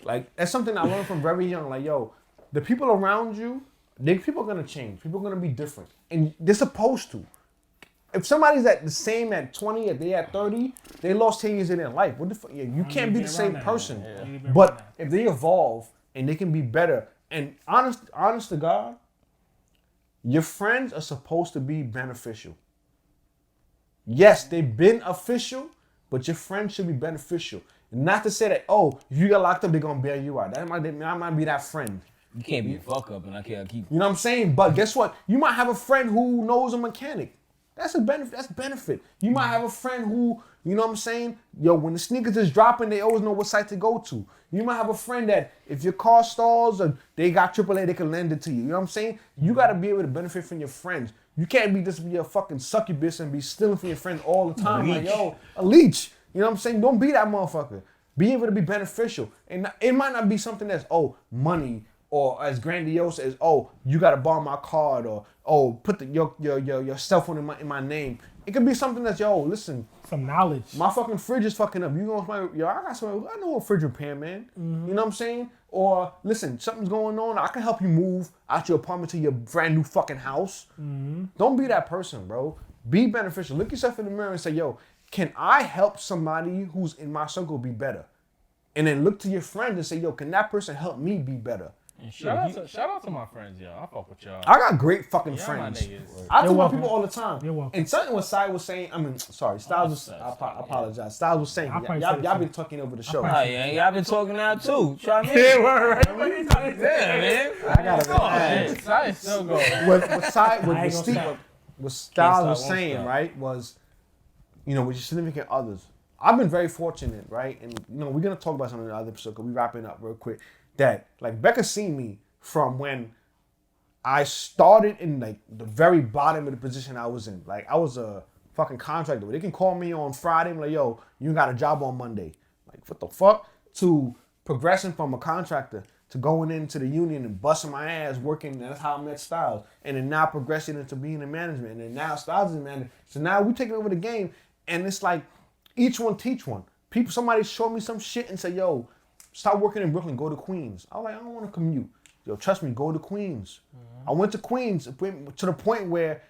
Like, that's something I learned from very young. Like, yo, the people around you, people are gonna change. People are gonna be different, and they're supposed to. If somebody's at the same at 20, if they at 30, they lost 10 years in their life. What the fuck? Yeah, you can't be the same person. But if they evolve and they can be better, and honest to God, your friends are supposed to be beneficial. Yes, they've been official, but your friends should be beneficial. Not to say that, oh, if you get locked up, they're gonna bail you out. I might be that friend. You can't be a fuck up and I can't keep. You know what I'm saying? But guess what? You might have a friend who knows a mechanic. That's a benefit. That's benefit. You might have a friend who, you know what I'm saying? Yo, when the sneakers is dropping, they always know what site to go to. You might have a friend that if your car stalls or they got AAA, they can lend it to you. You know what I'm saying? You got to be able to benefit from your friends. You can't be a fucking succubus and be stealing from your friends all the time. Like, yo, a leech. You know what I'm saying? Don't be that motherfucker. Be able to be beneficial. And it might not be something that's, oh, money, or as grandiose as, oh, you gotta borrow my card, or, oh, put your cell phone in my name. It could be something that's, yo, listen, some knowledge. my fucking fridge is fucking up. You gonna, yo, I know a fridge repair, man. You know what I'm saying? Or listen, something's going on. I can help you move out your apartment to your brand new fucking house. Don't be that person, bro. Be beneficial. Look yourself in the mirror and say, yo, can I help somebody who's in my circle be better? And then look to your friends and say, yo, can that person help me be better? And shit, Shout out to my friends, y'all. I fuck with y'all. I got great fucking Y'all my friends. niggas. I tell You're my welcome. people all the time. You're welcome. And something what Sai was saying, Styles was, I apologize. Styles was saying, I'll probably say y'all the been same. talking over the show. Oh, yeah, I've been talking now too. Try me. Yeah, right. Yeah, man. I gotta Shit, Sai still going. What Styles was stop, saying, won't stop. right, was, with your significant others. I've been very fortunate, right? And, we're going to talk about something in the other episode because we're wrapping up real quick. That, like, Becca seen me from when I started in, like, the very bottom of the position I was in. Like, I was a fucking contractor. They can call me on Friday and be like, yo, you got a job on Monday. Like, what the fuck? To progressing from a contractor to going into the union and busting my ass working. That's how I met Styles. And then now progressing into being in management. And then now Styles is in management. So now we taking over the game. And it's like, each one teach one. Somebody showed me some shit and said, yo, stop working in Brooklyn, go to Queens. I was like, I don't want to commute. Yo, trust me, go to Queens. I went to Queens to the point where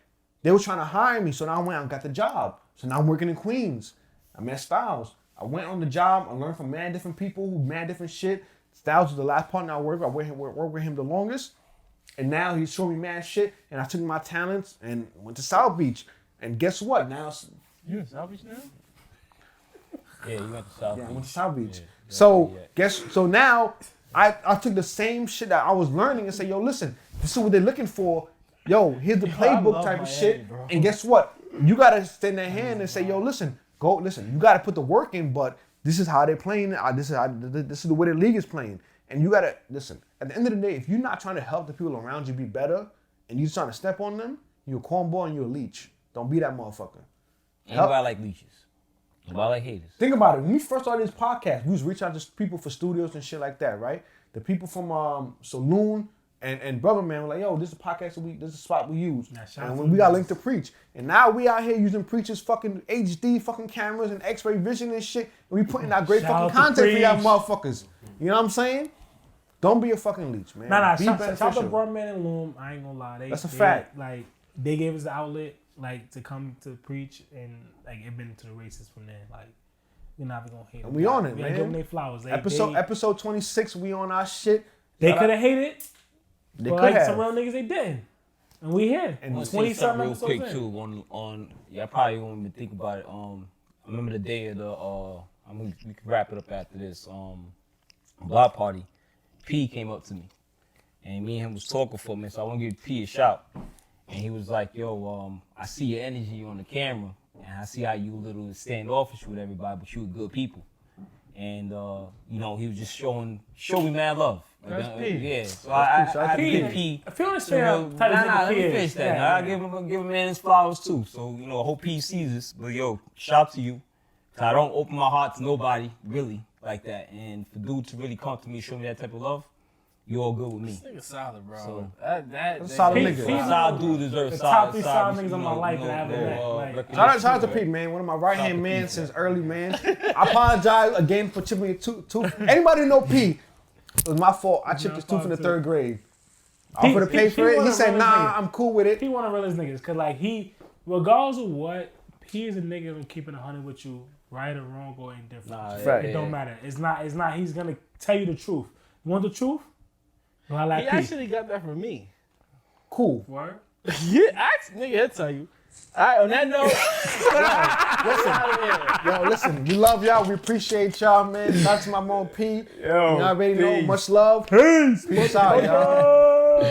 they were trying to hire me. So now I went and got the job. So now I'm working in Queens. I met Styles. I went on the job. I learned from mad different people who mad different shit. Styles was the last partner I worked with. I worked with him the longest. And now he's showing me mad shit. And I took my talents and went to South Beach. And guess what? Now, You in South Beach now? Yeah, you went to South yeah, I Beach. went to South Beach. Yeah. So now I took the same shit that I was learning and said, yo, listen, this is what they're looking for. Yo, here's the playbook love type of Miami, shit. bro. And guess what? You gotta extend their hand and say, yo, listen, you gotta put the work in, but this is how they're playing. This is the way the league is playing. And you gotta listen. At the end of the day, if you're not trying to help the people around you be better, and you're trying to step on them, you're a cornball and you're a leech. Don't be that motherfucker. Nobody like leeches. Nobody like haters. Think about it. When we first started this podcast, we was reaching out to people for studios and shit like that, right? The people from Saloon and Brother Man were like, yo, this is a podcast this is a spot we use. And when we got linked to Preach. And now we out here using Preach's fucking HD fucking cameras and X-ray vision and shit. And we putting out great Shout fucking out to content for y'all Preach. motherfuckers. You know what I'm saying? Don't be a fucking leech, man. Nah, Be shout out to beneficial. Brumman and Loom. I ain't gonna lie. That's a fact. Like, they gave us the outlet, like, to come to Preach, and, like, it been to the races from there. Like, we're not even gonna hate them. And we on it, we man. give them their flowers. Episode 26, we on our shit. They could have hated, They but could like have. some real niggas, they didn't. And we here. And I want to 20 say something something real episodes quick in. too. On y'all probably won't even think about it. I remember the day of the we can wrap it up after this. Block party. P came up to me, and me and him was talking for a minute. So I want to give P a shout. And he was like, "Yo, I see your energy on the camera, and I see how you a little standoffish with everybody, but you good people." And he was just showing me mad love. That's P. Yeah. So I had to give P. If you understand how tight Let this me nigga finish is, that. yeah, I give a man his flowers too. So I hope he sees this. But yo, shout out to you. 'Cause I don't open my heart to nobody really like that. And for dude to really come to me, show me that type of love, you all good with me. This nigga solid, bro. So- That solid that- nigga. He's Solid dude deserves the solid. top 3 solid niggas in my life that I ever met. Like, Shout out to Pete, man. One of my right-hand men since early, man. I apologize again for chipping your tooth. Anybody know Pete? It was my fault. I chipped his tooth in the 3rd grade. I offered to pay for it. He said, nah, I'm cool with it. He one of the realest niggas. Cause like regardless of what, he is a nigga who keeping 100 with you, right or wrong or indifferent. Nah, Fact. It don't matter. It's not. He's gonna tell you the truth. You want the truth? Well, I like He Pete. actually got that from me. Cool. Word? Yeah, nigga, he'll tell you. All right, on that note, Yo, listen, we love y'all. We appreciate y'all, man. Shout out to my mom, Pete. Yo, Y'all already know. peace. Much love. Peace. Peace out, y'all.